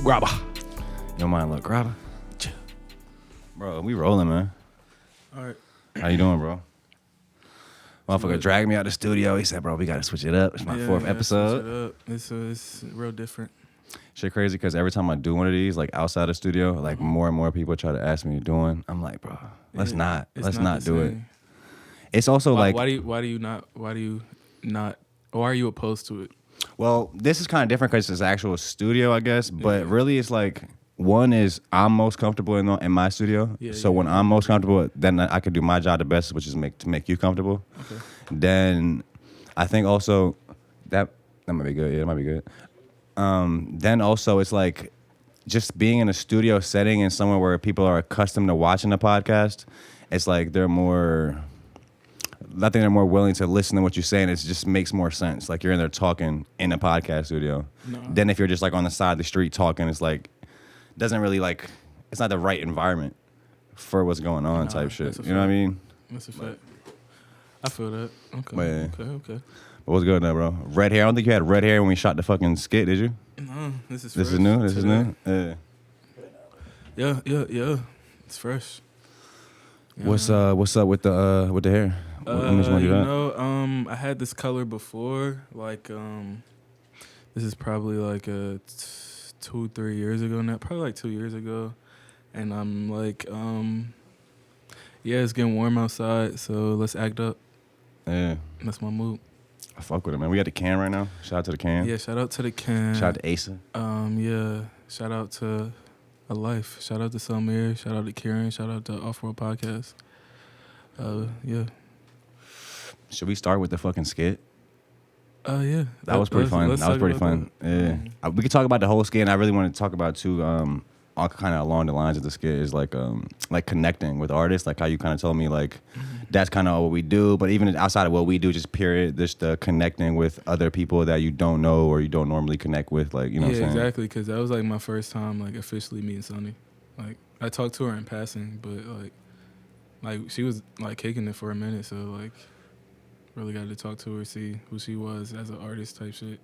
grabber. You don't mind, look, grabber. Bro, we rolling, man. All right. How you doing, bro? Motherfucker dragged me out the studio. He said, bro, we got to switch it up. It's my fourth episode. It's real different. Shit crazy because every time I do one of these, like outside the studio, like more and more people try to ask me doing. I'm like, bro, let's not do it. It's also why like, why are you opposed to it? well, this is kind of different because it's an actual studio, I guess. But really, it's like, one is I'm most comfortable in my studio. So when I'm most comfortable, then I can do my job the best, which is to make you comfortable. Okay. Then I think also that might be good. Yeah, that might be good. Then also it's like just being in a studio setting and somewhere where people are accustomed to watching a podcast. It's like they're more willing to listen to what you're saying. It just makes more sense. Like you're in there talking in a podcast studio. No. Then if you're just like on the side of the street talking, it's like doesn't really like it's not the right environment for what's going on type shit. You know what I mean? That's a fact. I feel that. Okay. Okay. But what's good now, bro? Red hair. I don't think you had red hair when we shot the fucking skit, did you? No, this is new. This is new. Yeah. Yeah. It's fresh. Yeah, what's up with the hair? What makes you want to do that? I had this color before. Like, this is probably like 2-3 years ago now. Probably like 2 years ago, and I'm like, it's getting warm outside, so let's act up. Yeah, that's my mood. I fuck with it, man. We got the can right now. Shout out to the can. Yeah, shout out to the can. Shout out to Asa. Yeah, shout out to A Life. Shout out to Samir. Shout out to Kieran. Shout out to Off-World Podcast. Yeah. Should we start with the fucking skit? Yeah. That was pretty fun. That was pretty fun. Yeah. We could talk about the whole skit, and I really want to talk about too, all kind of along the lines of the skit is like connecting with artists, like how you kind of told me like that's kind of what we do, but even outside of what we do, just period, just connecting with other people that you don't know or you don't normally connect with, like, you know what I'm saying? Yeah, exactly, because that was like my first time like officially meeting Sunny. Like I talked to her in passing, but like she was like kicking it for a minute, so like really got to talk to her, see who she was as an artist type shit.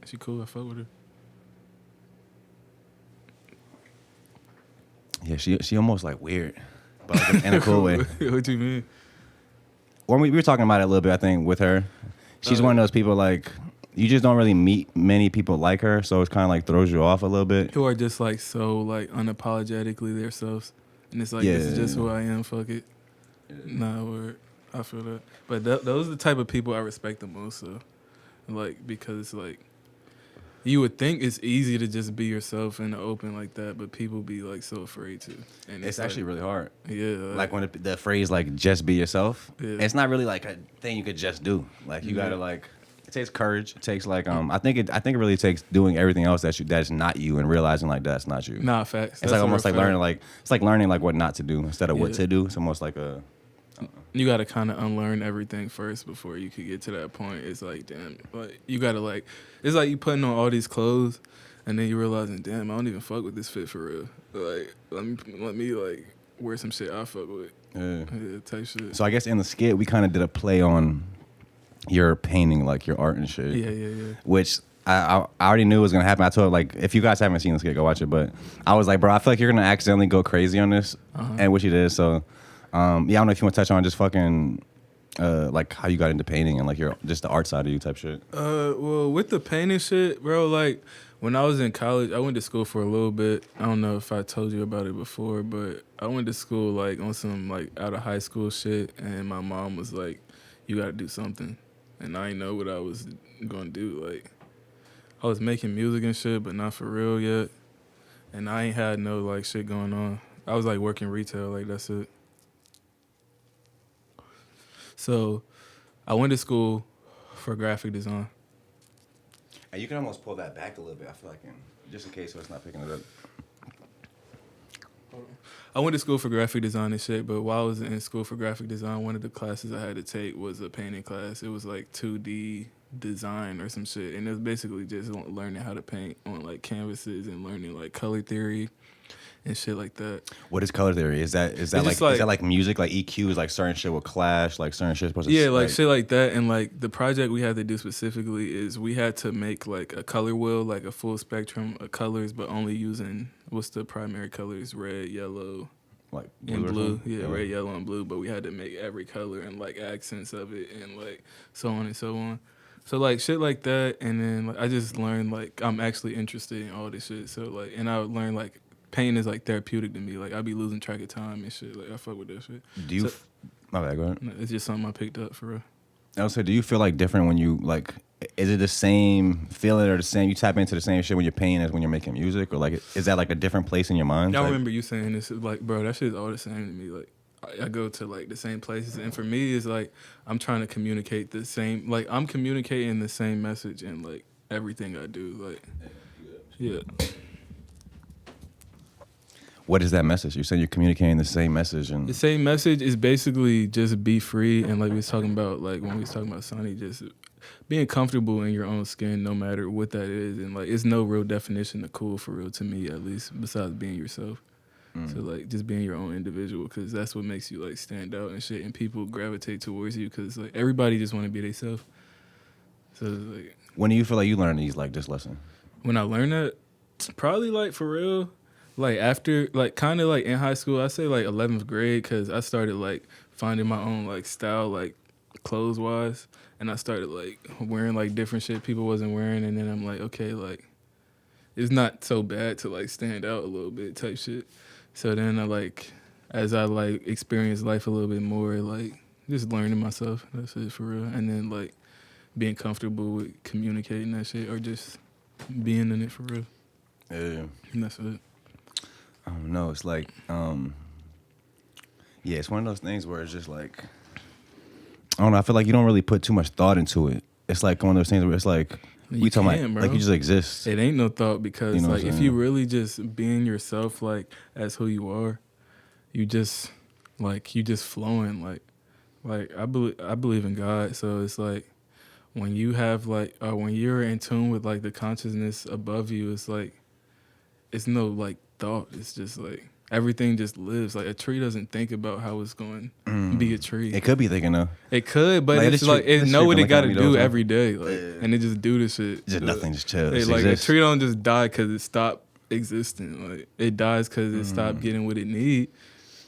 She cool. I fuck with her. Yeah, she almost like weird, but like in a cool way. What do you mean? Or we were talking about it a little bit, I think, with her. She's one of those people like you just don't really meet many people like her, so it's kind of like throws you off a little bit. Who are just like so like unapologetically themselves, and it's like this is just who I am. Fuck it. Nah, word. I feel that. But those are the type of people I respect the most. So, like, because it's like. You would think it's easy to just be yourself in the open like that, but people be like so afraid to. And it's actually really hard. Yeah. Like when the phrase like just be yourself, it's not really like a thing you could just do. Like you gotta like it takes courage. It takes like I think it really takes doing everything else that's not you and realizing like that's not you. Nah, facts. It's like almost like learning like what not to do instead of what to do. It's almost like a. You gotta kind of unlearn everything first before you could get to that point. It's like, damn, like you gotta like, it's like you putting on all these clothes, and then you realizing, damn, I don't even fuck with this fit for real. Like, let me like wear some shit I fuck with. Yeah, type shit. So I guess in the skit we kind of did a play on your painting, like your art and shit. Yeah. Which I already knew was gonna happen. I told her, like, if you guys haven't seen the skit, go watch it. But I was like, bro, I feel like you're gonna accidentally go crazy on this, and which you did. So. I don't know if you want to touch on just fucking like how you got into painting and like your just the art side of you type shit. Well, with the painting shit, bro, like when I was in college, I went to school for a little bit. I don't know if I told you about it before, but I went to school like on some like out of high school shit, and my mom was like, "You got to do something," and I didn't know what I was gonna do. Like I was making music and shit, but not for real yet, and I ain't had no like shit going on. I was like working retail, like that's it. So, I went to school for graphic design. And you can almost pull that back a little bit, I feel like, just in case so it's not picking it up. I went to school for graphic design and shit, but while I was in school for graphic design, one of the classes I had to take was a painting class. It was like 2D design or some shit, and it was basically just learning how to paint on like canvases and learning like color theory and shit like that. What is color theory? Is that like, is that like music? Like EQ is like certain shit will clash, like certain shit supposed to like shit like that. And like the project we had to do specifically is we had to make like a color wheel, like a full spectrum of colors, but only using what's the primary colors: red, yellow, like and blue. Yeah, red, yellow, and blue. But we had to make every color and like accents of it and like so on and so on. So like shit like that, and then like, I just learned like I'm actually interested in all this shit. So like, and I learned like pain is like therapeutic to me. Like I be losing track of time and shit. Like I fuck with that shit. Do you? My bad. Go ahead. It's just something I picked up for real. I would say, do you feel like different when you like? Is it the same feeling or the same? You tap into the same shit when you're painting as when you're making music, or like is that like a different place in your mind? I remember you saying this. Like, bro, that shit is all the same to me. Like. I go to like the same places, and for me, it's like I'm trying to communicate the same. Like I'm communicating the same message in like everything I do. Like, yeah. What is that message? You're saying you're communicating the same message, and the same message is basically just be free, and like we was talking about, like when we was talking about Sonny, just being comfortable in your own skin, no matter what that is, and like it's no real definition of cool for real to me, at least besides being yourself. So like just being your own individual, because that's what makes you like stand out and shit, and people gravitate towards you because like everybody just want to be themselves. So like, when do you feel like you learn these like this lesson? When I learned that, probably like for real, like after like kind of like in high school, I say like 11th grade, because I started like finding my own like style, like clothes wise, and I started like wearing like different shit people wasn't wearing, and then I'm like, okay, like it's not so bad to like stand out a little bit type shit. So then I like, as I like experience life a little bit more, like just learning myself, that's it for real. And then like being comfortable with communicating that shit or just being in it for real. Yeah. And that's it. I don't know. It's like, yeah, it's one of those things where it's just like, I don't know. I feel like you don't really put too much thought into it. It's like one of those things where it's like, we talking about, bro. Like you just exist. It ain't no thought, because you know like if you really just being yourself, like as who you are, you just flowing. Like I believe in God, so it's like when you have like when you're in tune with like the consciousness above you, it's like it's no like thought. It's just like everything just lives. Like a tree doesn't think about how it's going to be a tree. It could be thinking though. It could, but like, it's like it know what it got to do every day, like, and it just do this shit. Just nothing, just chill. Like a tree don't just die because it stopped existing. Like it dies because it stopped getting what it need.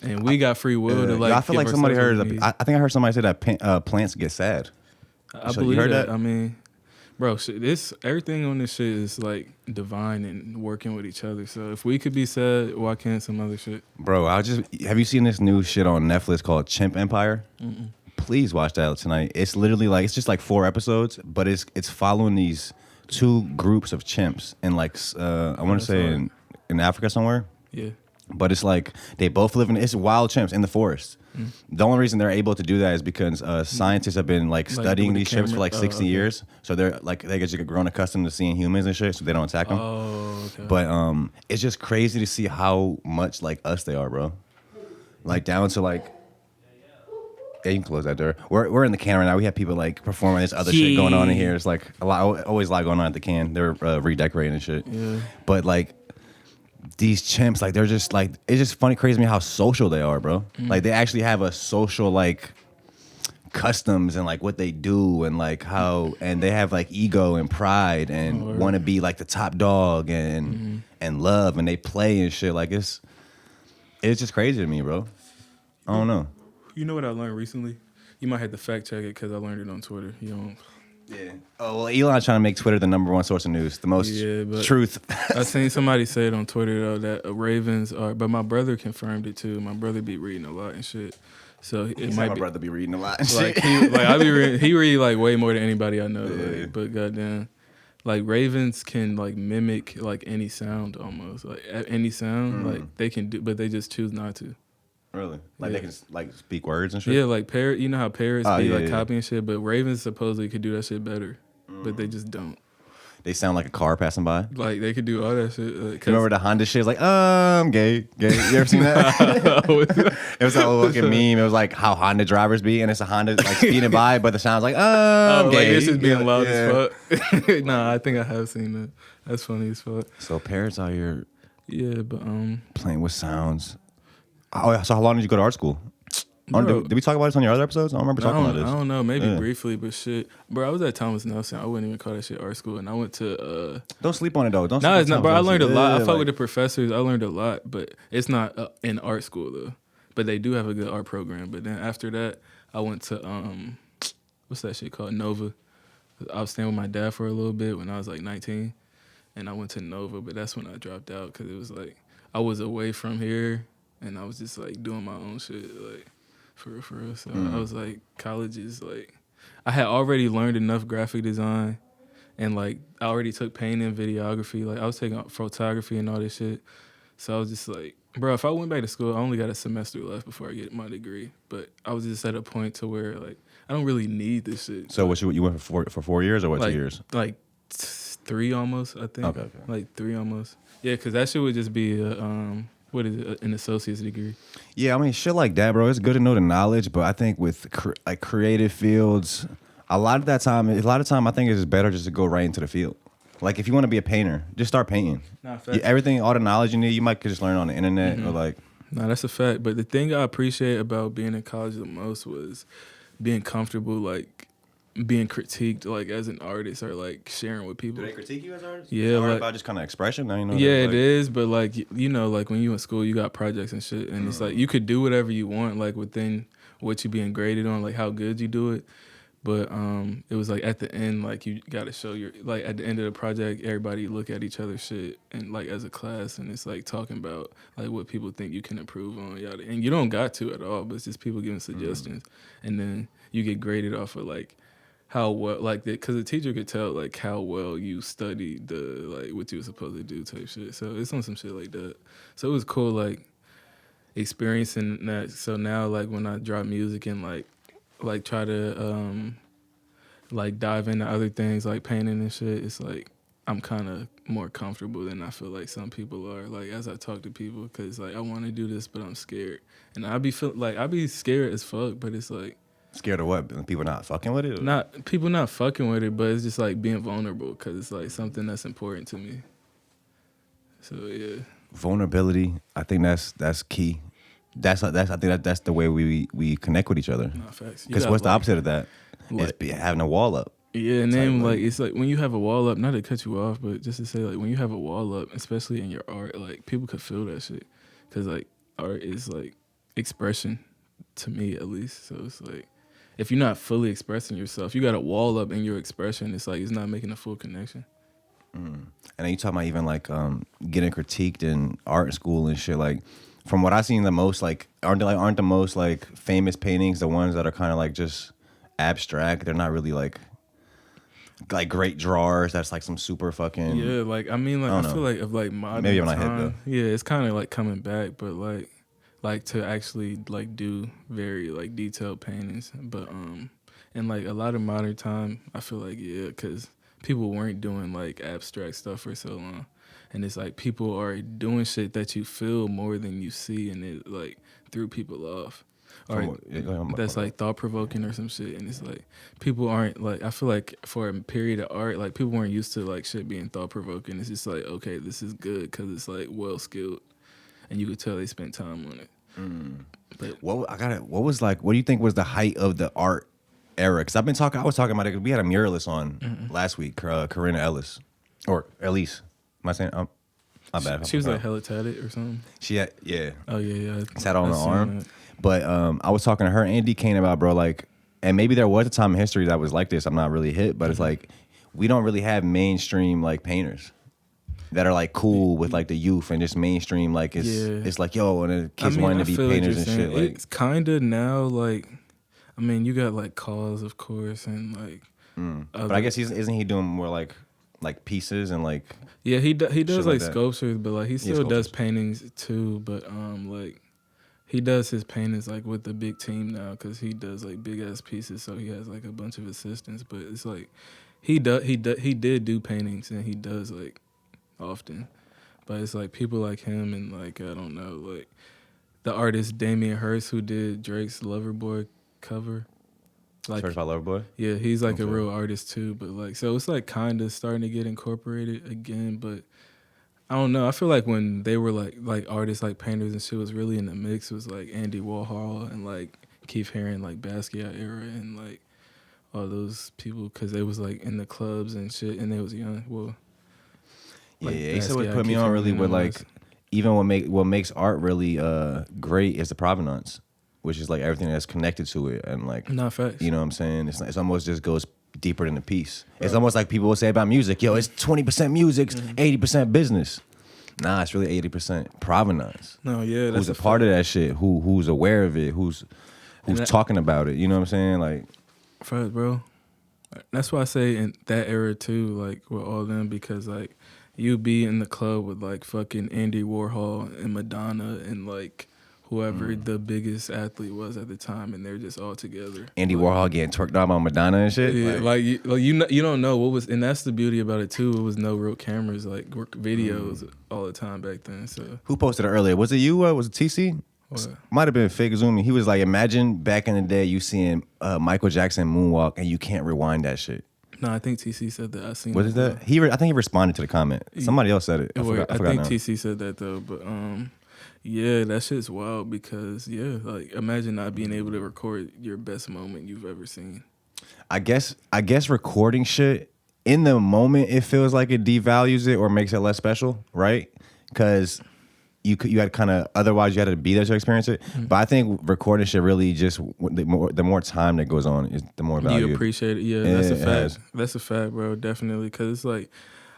And we got free will to like. I feel like somebody heard. I think I heard somebody say that plants get sad. I believe that. I mean, bro, everything on this shit is like divine and working with each other. So if we could be sad, why can't some other shit? Bro, have you seen this new shit on Netflix called Chimp Empire? Mm-mm. Please watch that tonight. It's literally like it's just like 4 episodes, but it's following these 2 groups of chimps in like I want to say in Africa somewhere. Yeah. But it's like they both live it's wild chimps in the forest. The only reason they're able to do that is because scientists have been like studying these chimps for like 60 years. So they're like they get grown accustomed to seeing humans and shit, so they don't attack them. Oh, okay. But it's just crazy to see how much like us they are, bro. Like down to like, yeah, you can close that door. We're in the can right now. We have people like performing this other shit going on in here. It's like always a lot going on at the can. They're redecorating and shit. Yeah. But like. These chimps, like they're just like it's just funny, crazy to me how social they are, bro. Like they actually have a social like customs and like what they do and like how and they have like ego and pride and want to be like the top dog and love and they play and shit. Like it's just crazy to me, bro. I don't know. You know what I learned recently? You might have to fact check it because I learned it on Twitter. You don't. Yeah. Oh well, Elon's trying to make Twitter the #1 source of news, the most truth. I seen somebody say it on Twitter though that Ravens are, but my brother confirmed it too. My brother be reading a lot and shit, so it might. My brother be reading a lot. And like shit. I be reading, he read like way more than anybody I know. Yeah. Like, but goddamn, like ravens can like mimic like any sound almost, like any sound like they can do, but they just choose not to. Really? Like they can like speak words and shit? Yeah, like parrot. You know how parrots be copying shit, but ravens supposedly could do that shit better, but they just don't. They sound like a car passing by. Like they could do all that shit. You remember the Honda shit? Like, I'm gay. You ever seen that? It was that old fucking meme. It was like how Honda drivers be, and it's a Honda like speeding by, but the sound's like, I'm gay. Like it's just being loud as fuck. Nah, I think I have seen that. That's funny as fuck. So parrots out here Yeah, but playing with sounds. Oh, so how long did you go to art school? bro, Did we talk about this on your other episodes? I don't remember talking about this. I don't know, maybe briefly, but shit, bro. I was at Thomas Nelson. I wouldn't even call that shit art school, and I went to. Don't sleep on it though. Don't. No, sleep it's on not, bro. I Thomas learned a Nelson. lot. I Yeah, fuck with the professors. I learned a lot, but it's not in art school though. But they do have a good art program. But then after that, I went to what's that shit called? Nova. I was staying with my dad for a little bit when I was like 19, and I went to Nova. But that's when I dropped out because it was like I was away from here, and I was just like doing my own shit, like for real. So I was like, college is like, I had already learned enough graphic design. And, like, I already took painting, videography. Like, I was taking photography and all this shit. So I was just like, bro, if I went back to school, I only got a semester left before I get my degree. But I was just at a point to where, like, I don't really need this shit. So what you went for 4 years or what, like, 2 years? Like 3 almost, I think. Okay. Like 3 almost. Yeah, because that shit would just be, what is it, an associate's degree. Yeah, I mean, shit like that, bro. It's good to know the knowledge, but I think with like creative fields, a lot of time, I think it's better just to go right into the field. Like, if you want to be a painter, just start painting. Nah, fact. Everything, all the knowledge you need, you might could just learn on the internet or like. Nah, that's a fact. But the thing I appreciate about being in college the most was being comfortable, like, being critiqued, like, as an artist or, like, sharing with people. Do they critique you as artists? Yeah, like, like, about just kind of expression. Now, you know. Yeah, like, it is. But, like, you know, like, when you in school, you got projects and shit. And it's like, you could do whatever you want, like, within what you being graded on, like, how good you do it. But it was like at the end, like you got to show your, like at the end of the project, everybody look at each other's shit and like as a class, and it's like talking about like what people think you can improve on, yada. And you don't got to at all, but it's just people giving suggestions, and then you get graded off of like how well, like because the teacher could tell like how well you studied the like what you were supposed to do type shit. So it's on some shit like that. So it was cool, like experiencing that. So now like when I drop music and like try to like dive into other things like painting and shit, it's like I'm kind of more comfortable than I feel like some people are, like as I talk to people, because like I want to do this but I'm scared, and I be scared as fuck, but it's like scared of what? People not fucking with it? Not people not fucking with it, but it's just like being vulnerable because it's like something that's important to me. So yeah, vulnerability, I think that's key. I think that's the way we connect with each other. Nah, facts. Because what's the opposite of that? It's having a wall up. Yeah, and then like it's like when you have a wall up, not to cut you off, but just to say like when you have a wall up, especially in your art, like people could feel that shit. Because like art is like expression, to me at least. So it's like if you're not fully expressing yourself, you got a wall up in your expression. It's like it's not making a full connection. And then you talking about even like getting critiqued in art school and shit. Like from what I've seen, the most like aren't the most like famous paintings the ones that are kind of like just abstract. They're not really like great drawers. That's like some super fucking like I mean like I feel like of like modern maybe I'm not time, hit though. Yeah, it's kind of like coming back, but like to actually like do very like detailed paintings, but and like a lot of modern time, I feel like because people weren't doing like abstract stuff for so long, and it's like people are doing shit that you feel more than you see, and it like threw people off. Or that's like thought provoking or some shit, and it's like people aren't like, I feel like for a period of art, like people weren't used to like shit being thought provoking. It's just like, okay, this is good because it's like well skilled, and you could tell they spent time on it. But what do you think was the height of the art era? Because I was talking about it. Cause we had a muralist on last week, Corinna Ellis, or Elise. Am I saying? My bad. She was like hella tatted or something. She had, yeah. Oh yeah. Sat on her arm. That. But I was talking to her and D. Kane about, bro, like, and maybe there was a time in history that was like this. I'm not really hit, but it's like we don't really have mainstream like painters that are like cool with like the youth and just mainstream like it's like yo, and the kids wanting to be painters and shit. Like it's kind of now like, I mean, you got like Cause, of course, and like. But I guess isn't he doing more like pieces and like. Yeah, he does like that. Sculptures, but like he still does paintings too. But like he does his paintings like with the big team now because he does like big ass pieces, so he has like a bunch of assistants. But it's like he did do paintings and he does like often, but it's like people like him and like I don't know, like the artist Damien Hirst who did Drake's Loverboy cover. Like Certified Lover Boy? Yeah, he's like a real artist too, but like so it's like kind of starting to get incorporated again, but I don't know. I feel like when they were like artists, like painters and shit was really in the mix. It was like Andy Warhol and like Keith Haring, like Basquiat era, and like all those people, because they was like in the clubs and shit, and they was young. Well, like yeah. So what put me on really with like even what makes art really great is the provenance, which is like everything that's connected to it, and like not facts. You know what I'm saying? It's almost just goes deeper than the piece. Right. It's almost like people will say about music, yo, it's 20% music, 80% business. Nah, it's really 80% provenance. No, yeah, that's who's a part of that shit? Who's aware of it? Who's talking about it? You know what I'm saying? Like, facts, bro. That's why I say in that era too, like with all them, because like you be in the club with like fucking Andy Warhol and Madonna and like whoever the biggest athlete was at the time, and they're just all together. Andy Warhol getting twerked out by Madonna and shit. Yeah, you don't know what was, and that's the beauty about it too. It was no real cameras, like videos all the time back then. So who posted it earlier? Was it you? Was it TC? Might have been Fig Zumi. He was like, imagine back in the day you seeing Michael Jackson moonwalk and you can't rewind that shit. No, I think TC said that. I seen. What is that? I think he responded to the comment. Somebody else said it. I forgot think now. TC said that though, but yeah, that shit's wild because like imagine not being able to record your best moment you've ever seen. I guess recording shit in the moment, it feels like it devalues it or makes it less special, right? Because you had kind of, otherwise you had to be there to experience it. Mm-hmm. But I think recording shit really just, the more time that goes on, is the more value. You appreciate it. Yeah, that's a fact. That's a fact, bro. Definitely. Because it's like,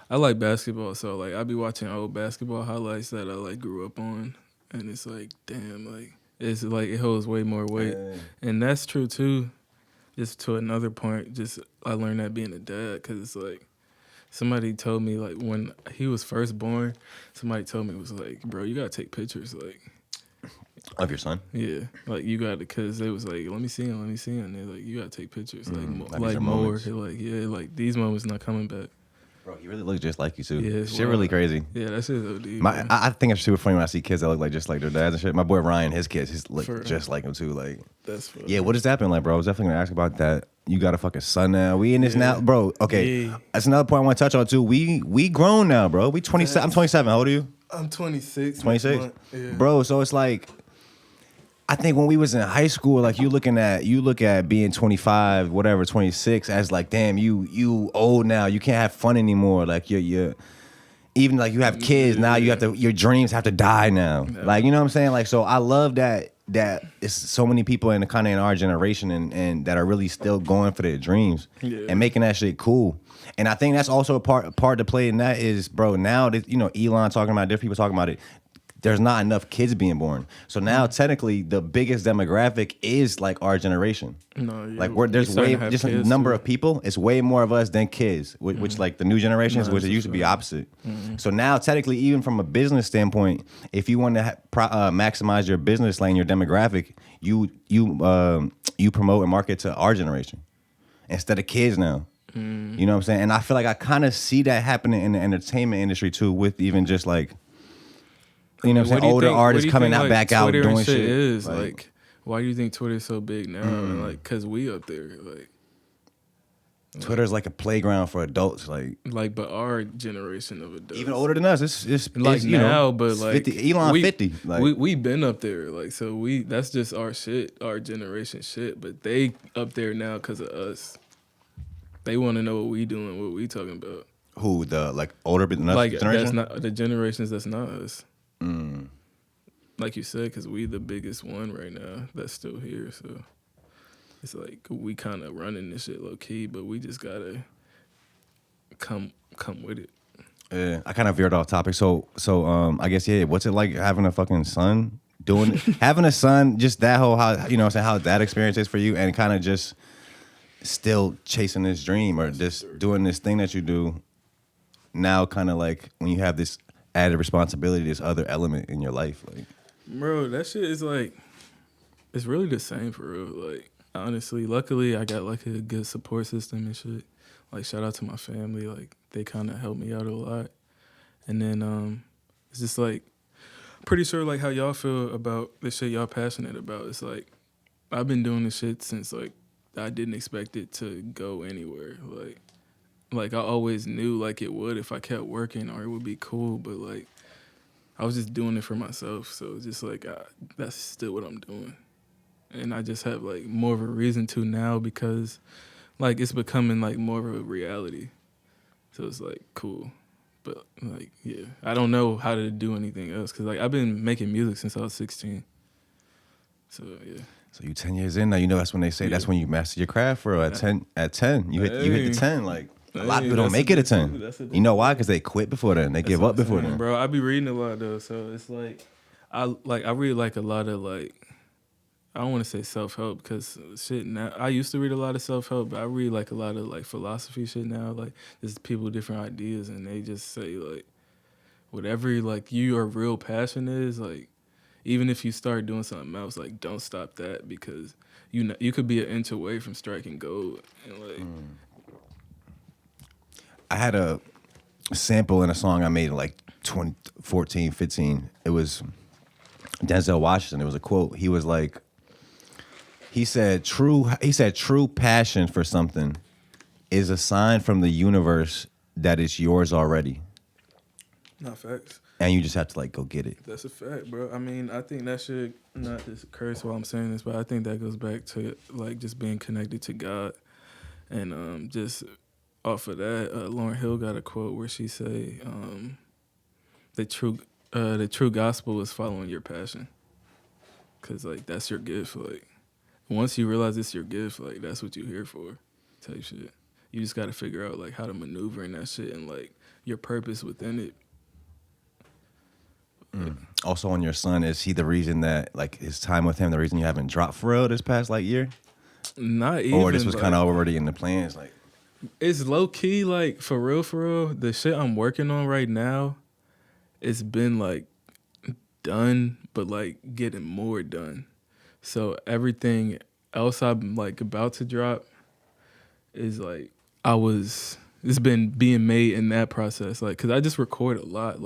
I like basketball. So like, I be watching old basketball highlights that I like grew up on. And it's like, damn, like, it's like, it holds way more weight. And that's true too. Just to another point, just I learned that being a dad. Because it's like, somebody told me, like, when he was first born, somebody told me, it was like, bro, you got to take pictures, like. Of your son? Yeah. Like, you got to, because they was like, let me see him. And they're like, you got to take pictures. Like more. Like, yeah, like, these moments not coming back. Bro, he really looks just like you, too. Yeah, shit really crazy. Yeah, that shit's OD. I think it's super funny when I see kids that look like just like their dads and shit. My boy Ryan, his kids, he's look just like him, too. Like, that's funny. Yeah, what does that happen like, bro? I was definitely going to ask about that. You got a fucking son now. We in this now, bro. Okay, that's another point I want to touch on too. We grown now, bro. We 27. I'm 27. How old are you? I'm 26. 26, yeah. Bro. So it's like, I think when we was in high school, like you look at being 25, whatever, 26 as like, damn, you old now. You can't have fun anymore. Like you're even like you have kids now. You have to, your dreams have to die now. Yeah. Like, you know what I'm saying? Like, so I love that it's so many people in our generation and that are really still going for their dreams and making that shit cool. And I think that's also a part to play in that is, bro, now that, you know, Elon talking about it, different people talking about it, there's not enough kids being born. So now technically the biggest demographic is like our generation. No, like there's way just a number of people. It's way more of us than kids, which like the new generations, which it used to be opposite. Mm-hmm. So now technically, even from a business standpoint, if you want to maximize your business lane, your demographic, you promote and market to our generation instead of kids now. Mm. You know what I'm saying? And I feel like I kind of see that happening in the entertainment industry too, with even just like, you know what I'm saying, older artists coming out back out doing shit. Is like, why do you think Twitter's so big now? And like, cause we up there, like. Twitter's like a playground for adults, like. But our generation of adults, even older than us, it's like you now, know, but like 50, Elon 50. Like we been up there, like so that's just our shit, our generation shit. But they up there now because of us. They want to know what we doing, what we talking about. Who the like older than us generation? That's not the generations. That's not us. Mm. Like you said, because we the biggest one right now that's still here. So it's like we kind of running this shit low key, but we just gotta come with it. Yeah, I kind of veered off topic. So I guess what's it like having a fucking son? Having a son, just that whole how you know what I'm saying, how that experience is for you, and kind of just still chasing this dream or just doing this thing that you do now, kind of like when you have this added responsibility, this other element in your life, like, bro, that shit is like, it's really the same for real. Like, honestly, luckily I got like a good support system and shit. Like, shout out to my family, like they kind of helped me out a lot. And then it's just like, pretty sure like how y'all feel about the shit y'all passionate about. It's like, I've been doing this shit since like I didn't expect it to go anywhere. like I always knew like it would if I kept working, or it would be cool, but like I was just doing it for myself. So it's just like that's still what I'm doing, and I just have like more of a reason to now because like it's becoming like more of a reality. So it's like cool. But like, yeah, I don't know how to do anything else because like I've been making music since I was 16. So yeah. So you 10 years in now, you know that's when they say that's when you master your craft, bro. At 10, you hit the 10. Like a lot of people don't make it at 10. You know why? Because they quit before then. They give up before then. Bro, I be reading a lot though, so it's like I read like a lot of like I don't want to say self-help because shit now I used to read a lot of self-help, but I read like a lot of like philosophy shit now. Like there's people with different ideas and they just say like whatever like your real passion is, like even if you start doing something else, like don't stop that because you could be an inch away from striking gold. And like I had a sample in a song I made in like 2014, 15. It was Denzel Washington. It was a quote. He was like, he said true passion for something is a sign from the universe that it's yours already. Not facts. And you just have to like go get it. That's a fact, bro. I mean, I think that should not just curse while I'm saying this, but I think that goes back to like just being connected to God, and just off of that, Lauryn Hill got a quote where she say, "The true gospel is following your passion, cause like that's your gift. Like once you realize it's your gift, like that's what you're here for, type shit. You just got to figure out like how to maneuver in that shit and like your purpose within it." Also on your son, is he the reason that like his time with him, the reason you haven't dropped for real this past like year? Not even. Or this was kind of already in the plans, like. It's low key, like for real. The shit I'm working on right now, it's been like done, but like getting more done. So everything else I'm like about to drop is like it's been being made in that process. Like, cause I just record a lot.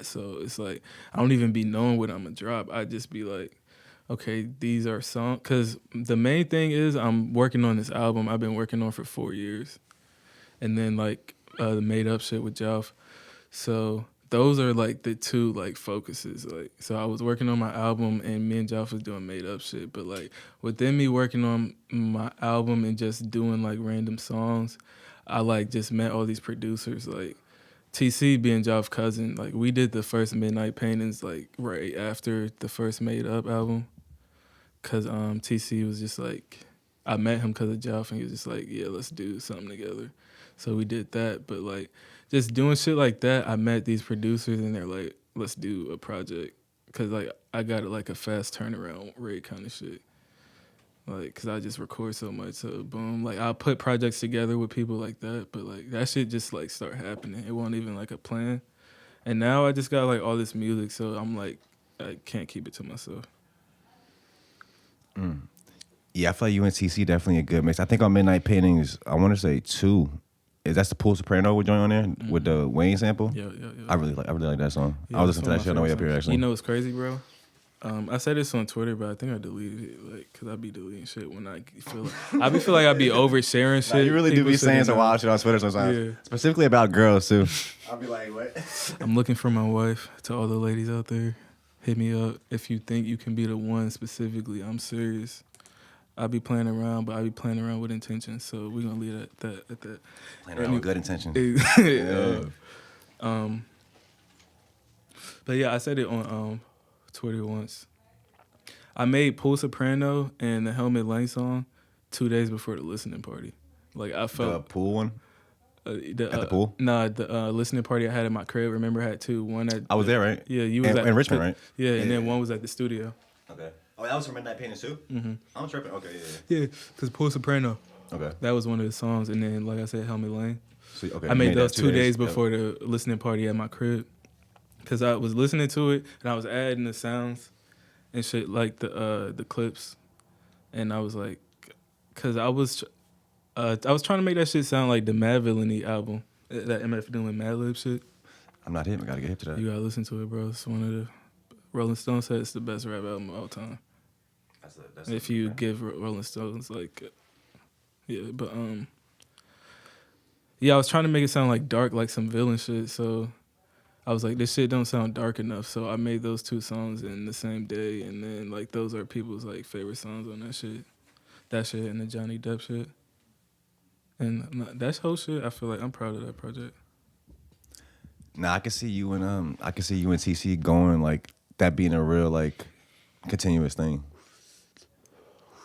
So it's like I don't even be knowing what I'm gonna drop. I just be like, okay, these are songs. Because the main thing is I'm working on this album I've been working on for 4 years. And then, like, the Made Up shit with Jelf. So those are, like, the two, like, focuses. Like, so I was working on my album, and me and Jelf was doing Made Up shit. But, like, within me working on my album and just doing, like, random songs, I, like, just met all these producers, like, TC being Jelf's cousin. Like, we did the first Midnight Paintings, like, right after the first Made Up album. Cause TC was just like, I met him because of Jelf, and he was just like, yeah, let's do something together. So we did that, but like just doing shit like that, I met these producers and they're like, let's do a project. Cause like I got like a fast turnaround rate kind of shit. Like, cause I just record so much, so boom. Like I'll put projects together with people like that, but like that shit just like start happening. It wasn't even like a plan. And now I just got like all this music, so I'm like, I can't keep it to myself. Yeah, I feel like you and TC definitely a good mix. I think on Midnight Paintings, I want to say 2. That's the Pool Soprano we're joining on there with the Wayne sample. Yeah. I really like that song. Yeah, I was listening to that shit on the way up here actually. You know what's crazy, bro? I said this on Twitter, but I think I deleted it, like, cause I be deleting shit when I feel like I be oversharing shit. Nah, you really do be saying some wild shit on Twitter sometimes, yeah. Specifically about girls too. I'll be like, what? I'm looking for my wife. To all the ladies out there, hit me up if you think you can be the one specifically. I'm serious. I be playing around, but I be playing around with intention. So we're gonna leave it at that. Playing around with good intention. But yeah, I said it on Twitter once. I made Pool Soprano and the Helmet Lane song 2 days before the listening party. Like I felt the pool one. At the pool? Nah, the listening party I had at my crib. Remember, I had 2. One at I was there, right? Yeah, you was in Richmond, right? Yeah, and then one was at the studio. Okay. Oh, that was from Midnight Paintings too? Mm-hmm. I'm tripping. Okay, yeah, because Pool Soprano. Okay. That was one of the songs, and then like I said, Helmet Lane. So, okay, I made those 2 days before the listening party at my crib, because I was listening to it and I was adding the sounds and shit, like the clips, and I was like, because I was trying to make that shit sound like the Mad Villainy album, that MF doing Mad Lib shit. I'm not hip. I gotta get hip to that. You gotta listen to it, bro. It's one of the Rolling Stones said it's the best rap album of all time. If you give Rolling Stones like, yeah, but Yeah, I was trying to make it sound like dark, like some villain shit. So I was like, this shit don't sound dark enough. So I made those 2 songs in the same day, and then like those are people's like favorite songs on that shit. That shit and the Johnny Depp shit. And that whole shit, I feel like I'm proud of that project. Nah, I can see you and TC going like that being a real like continuous thing.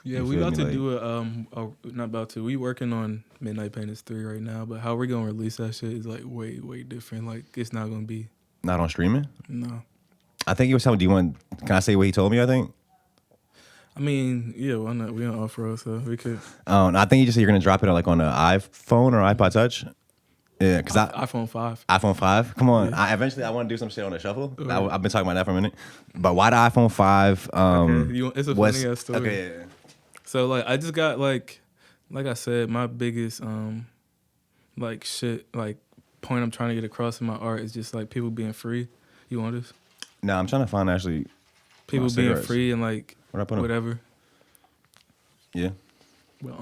Yeah, we about to do it. Not about to. We working on Midnight Painters 3 right now, but how we're gonna release that shit is like way, way different. Like it's not gonna be. Not on streaming? No. I think he was telling. Can I say what he told me? I think. I mean, yeah, why not? We on off-road, so we could. I think you just said you're gonna drop it like on an iPhone or iPod Touch. Yeah, because iPhone 5. iPhone 5? Come on. Yeah. Eventually, I want to do some shit on the shuffle. Right. I've been talking about that for a minute. But why the iPhone 5? Okay. It's a funny ass story. Okay, yeah. So, like, I just got, like I said, my biggest, like, shit, like, point I'm trying to get across in my art is just, like, people being free. You want this? No, I'm trying to find actually people being free and, like, whatever. Yeah. But,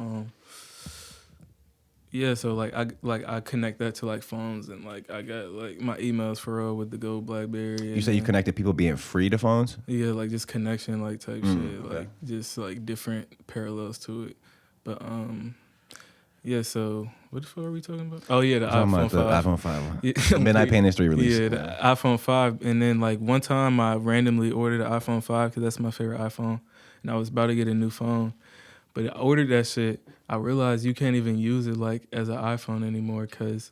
yeah, so like I connect that to like phones and like I got like my emails for real with the Gold BlackBerry. You say you connected people being free to phones? Yeah, like just connection like type shit, like just like different parallels to it. But yeah. So what the fuck are we talking about? Oh yeah, the iPhone 5. The iPhone 5. Yeah. Midnight Painters 3 release. Yeah, the iPhone 5, and then like one time I randomly ordered an iPhone 5 because that's my favorite iPhone, and I was about to get a new phone, but I ordered that shit. I realized you can't even use it like as an iPhone anymore because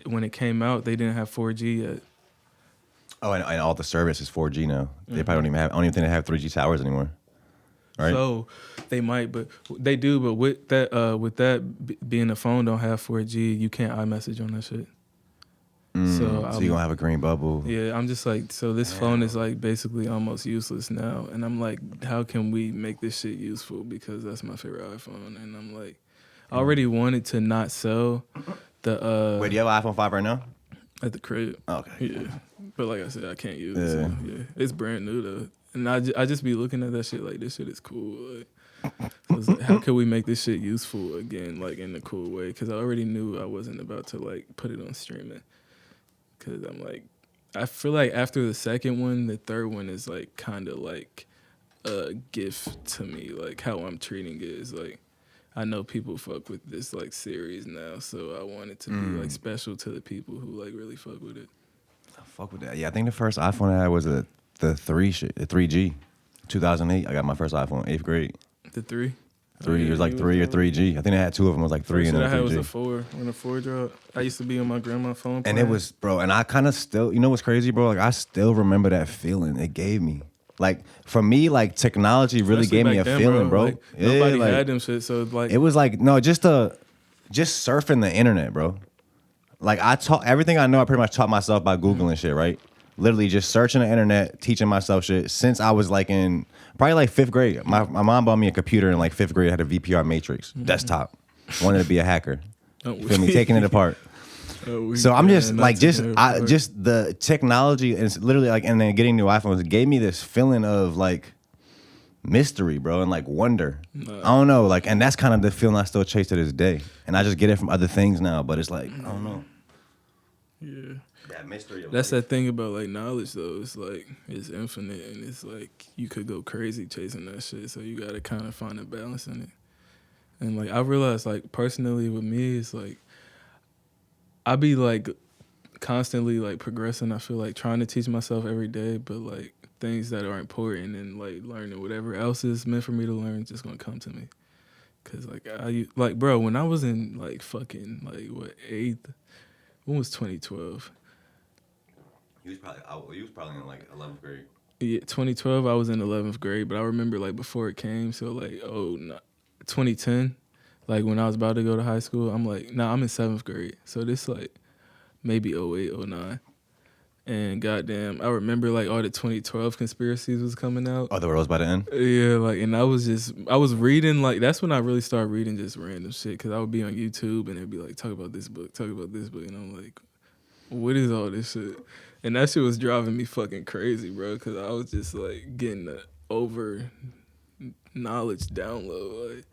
when it came out, they didn't have 4G yet. Oh, and all the service is 4G now. They probably don't even have. I don't even think they have 3G towers anymore. Right? So they might, but they do. But with that being a phone don't have 4G, you can't iMessage on that shit. So you're gonna have a green bubble. Yeah, I'm just like, so this phone is like basically almost useless now, and I'm like, how can we make this shit useful? Because that's my favorite iPhone, and I'm like, I already wanted to not sell the. Wait, do you have an iPhone 5 right now? At the crib. Okay. Yeah, but like I said, I can't use it. So, yeah, it's brand new though, and I just be looking at that shit like this shit is cool. Like, so it's like, how can we make this shit useful again, like in a cool way? Because I already knew I wasn't about to like put it on streaming. Because I'm like, I feel like after the second one, the third one is like kind of like a gift to me. Like how I'm treating it is like, I know people fuck with this like series now, so I want it to be like special to the people who like really fuck with it. I fuck with that. Yeah, I think the first iPhone I had was the 3G, 2008. I got my first iPhone, 8th grade. The 3? 3, it was like 3 or 3G. I think I had 2 of them. It was like 3 and then 3G. I had was a 4 when the 4 dropped. I used to be on my grandma's phone. And it was, bro, and I kind of still, you know what's crazy, bro? Like I still remember that feeling it gave me. Like for me, like technology really gave me a feeling, bro. Like, nobody had them shit, so like it was like just surfing the internet, bro. Like I taught everything I know. I pretty much taught myself by Googling shit, right? Literally just searching the internet, teaching myself shit since I was like in probably like 5th grade. My mom bought me a computer in like 5th grade. I had a VPR Matrix desktop. Wanted to be a hacker. You feel me? Taking it apart. So I'm just like just the technology and it's literally like and then getting new iPhones gave me this feeling of like mystery, bro, and like wonder. I don't know, like, and that's kind of the feeling I still chase to this day. And I just get it from other things now, but it's like I don't know. Yeah. That mystery of that's life. that thing about like knowledge though. It's like it's infinite and it's like you could go crazy chasing that shit. So you gotta kind of find a balance in it. And like I realized like personally with me, it's like I be like constantly like progressing. I feel like trying to teach myself every day, but like things that are important and like learning whatever else is meant for me to learn is just gonna come to me. Cause like bro, when I was in like fucking like what 8th, when was 2012? You was probably in like 11th grade. Yeah, 2012 I was in 11th grade, but I remember like before it came, so like 2010, like when I was about to go to high school, I'm like, nah, I'm in 7th grade. So this like maybe 08, 09. And goddamn, I remember like all the 2012 conspiracies was coming out. Oh, the world's about to end? Yeah, like, and I was reading, like, that's when I really started reading just random shit, because I would be on YouTube and it'd be like, talk about this book, and I'm like, what is all this shit? And that shit was driving me fucking crazy, bro, because I was just like getting the over knowledge download, like,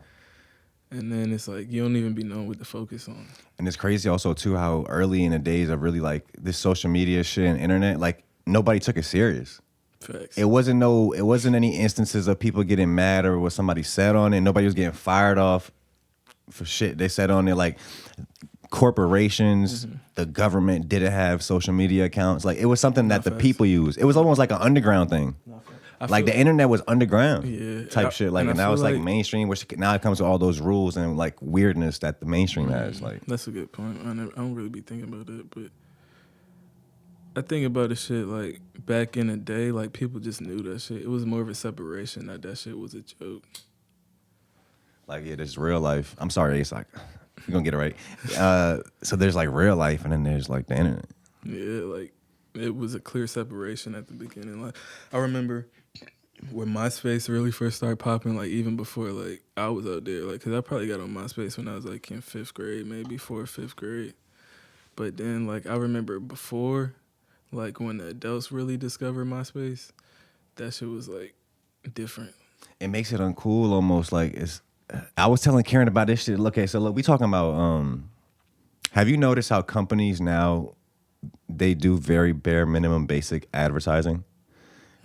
And then it's like you don't even be knowing what to focus on. And it's crazy also too how early in the days of really like this social media shit and internet, like nobody took it serious. Facts. It wasn't any instances of people getting mad or what somebody said on it. Nobody was getting fired off for shit they said on it. Like corporations, the government didn't have social media accounts. Like it was something that the people used. It was almost like an underground thing. Like the internet was underground type shit. Like and now it's like mainstream, which now it comes with all those rules and like weirdness that the mainstream has. Like that's a good point. I don't really be thinking about it, but I think about the shit like back in the day, like people just knew that shit. It was more of a separation that shit was a joke. Like yeah, there's real life. I'm sorry, it's like you're gonna get it right. So there's like real life, and then there's like the internet. Yeah, like it was a clear separation at the beginning. Like I remember when MySpace really first started popping, like even before like I was out there, like because I probably got on MySpace when I was like in 5th grade, maybe 4th or 5th grade. But then like I remember before. Like when the adults really discovered MySpace, that shit was like different. It makes it uncool almost. Like it's. I was telling Karen about this shit. Okay, so look, we talking about. Have you noticed how companies now they do very bare minimum basic advertising?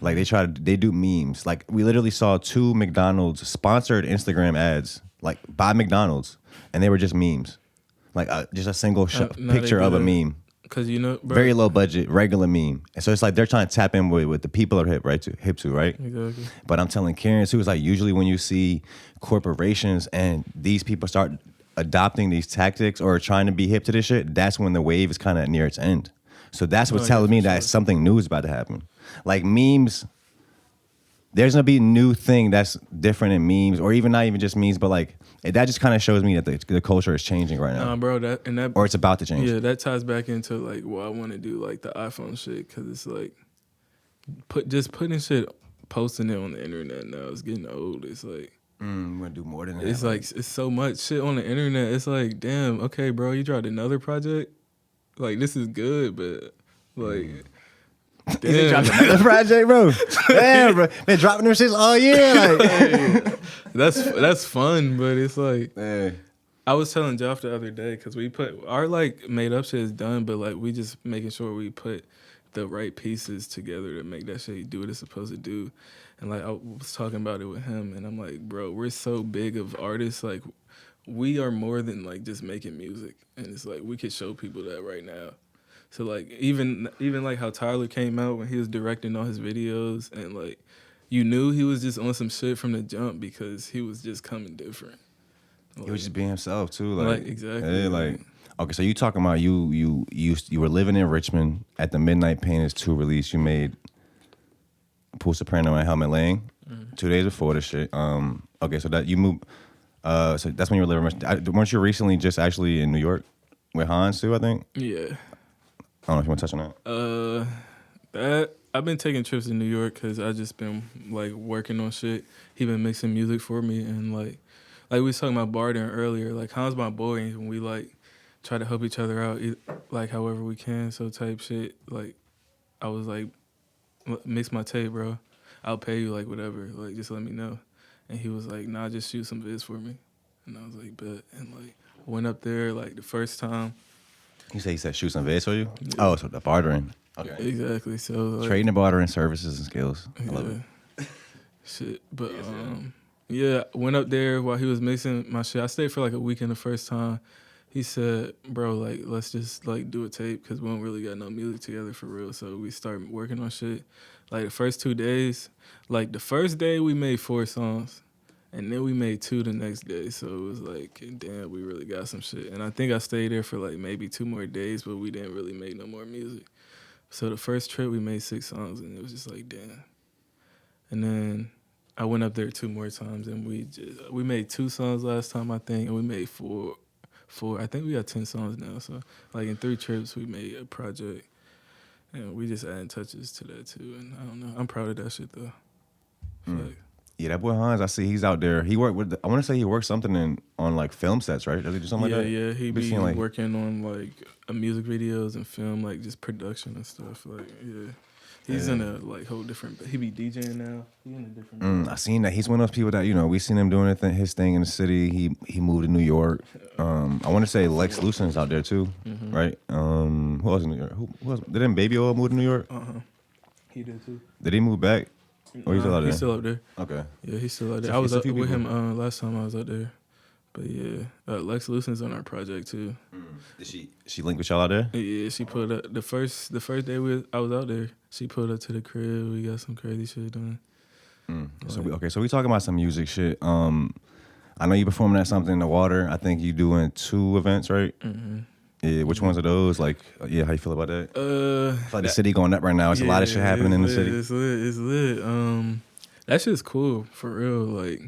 Like they do memes. Like we literally saw 2 McDonald's sponsored Instagram ads, like by McDonald's, and they were just memes, like just a single picture of a meme. Cause you know, bro, very low budget, regular meme, and so it's like they're trying to tap in with the people are hip to, right? Exactly. But I'm telling Karen too, it's like usually when you see corporations and these people start adopting these tactics or trying to be hip to this shit, that's when the wave is kind of near its end. So that's what's telling me that something new is about to happen. Like memes, there's gonna be a new thing that's different in memes, or even not even just memes, but like. That just kind of shows me that the culture is changing right now. Bro, or it's about to change. Yeah, that ties back into like what I want to do, like the iPhone shit, because it's like putting shit, posting it on the internet now. It's getting old. It's like we're gonna do more than that. It's like it's so much shit on the internet. It's like, damn, okay, bro, you dropped another project. Like this is good, but like. Damn. Dropped another project, bro. Damn, bro. Been dropping them shits all year. Like. That's fun, but it's like hey. I was telling Jeff the other day because we put our like made up shit is done, but like we just making sure we put the right pieces together to make that shit do what it's supposed to do. And like I was talking about it with him, and I'm like, bro, we're so big of artists, like we are more than like just making music, and it's like we could show people that right now. So like even like how Tyler came out when he was directing all his videos, and like you knew he was just on some shit from the jump because he was just coming different. Like, he was just being himself too. Like exactly. Hey, like okay, so you talking about you were living in Richmond at the Midnight Painters 2 release. You made Pool Soprano and Helmet Lang 2 days before this shit. Okay, so that you moved. So that's when you were living in Richmond. Weren't you recently just actually in New York with Hans too? I think. Yeah. I don't know if you want to touch on that. That I've been taking trips to New York because I just been like working on shit. He been mixing music for me, and like we was talking about bartering earlier. Like Hans my boy, and we like try to help each other out, like however we can. So type shit. Like I was like, mix my tape, bro. I'll pay you like whatever. Like just let me know. And he was like, nah, just shoot some vids for me. And I was like, bet. And like went up there like the first time. He said shoot some vids for you? Yeah. Oh, so the bartering. Okay. Exactly. So like, trading and bartering services and skills. I love it. Shit. But yeah, went up there while he was mixing my shit. I stayed for like a weekend the first time. He said, bro, like let's just like do a tape because we don't really got no music together for real. So we started working on shit. Like the first 2 days, like the first day we made 4 songs. And then we made 2 the next day, so it was like, damn, we really got some shit. And I think I stayed there for like maybe 2 more days, but we didn't really make no more music. So the first trip, we made 6 songs, and it was just like, damn. And then I went up there 2 more times, and we made 2 songs last time, I think, and we made 4. I think we got 10 songs now. So like in 3 trips, we made a project, and we just adding touches to that too. And I don't know, I'm proud of that shit though. Yeah, that boy Hans, I see he's out there. He worked with, I want to say he worked something on like film sets, right? Does he do something like that? Yeah, he be like, working on like music videos and film, like just production and stuff. Like, yeah. He's in a like whole different. He be DJing now. He in a different. I seen that. He's one of those people that we seen him doing his thing in the city. He moved to New York. I want to say Lex Lucen's out there too, right? Who else in New York? Who else? Didn't Baby Oil move to New York? He did too. Did he move back? Or he's still out there? He's still up there. Okay. Yeah, he's still out there. I was up with him last time I was out there. But yeah, Lex Lucen's on our project too. Did she link with y'all out there? Yeah, she pulled up the first day I was out there. She pulled up to the crib. We got some crazy shit done. So we talking about some music shit. I know you performing at something in the water. I think you doing 2 events, right? Yeah, which ones are those? Like, how you feel about that? It's like the city going up right now. It's a lot of shit happening in the city. It's lit. That shit's cool for real. Like,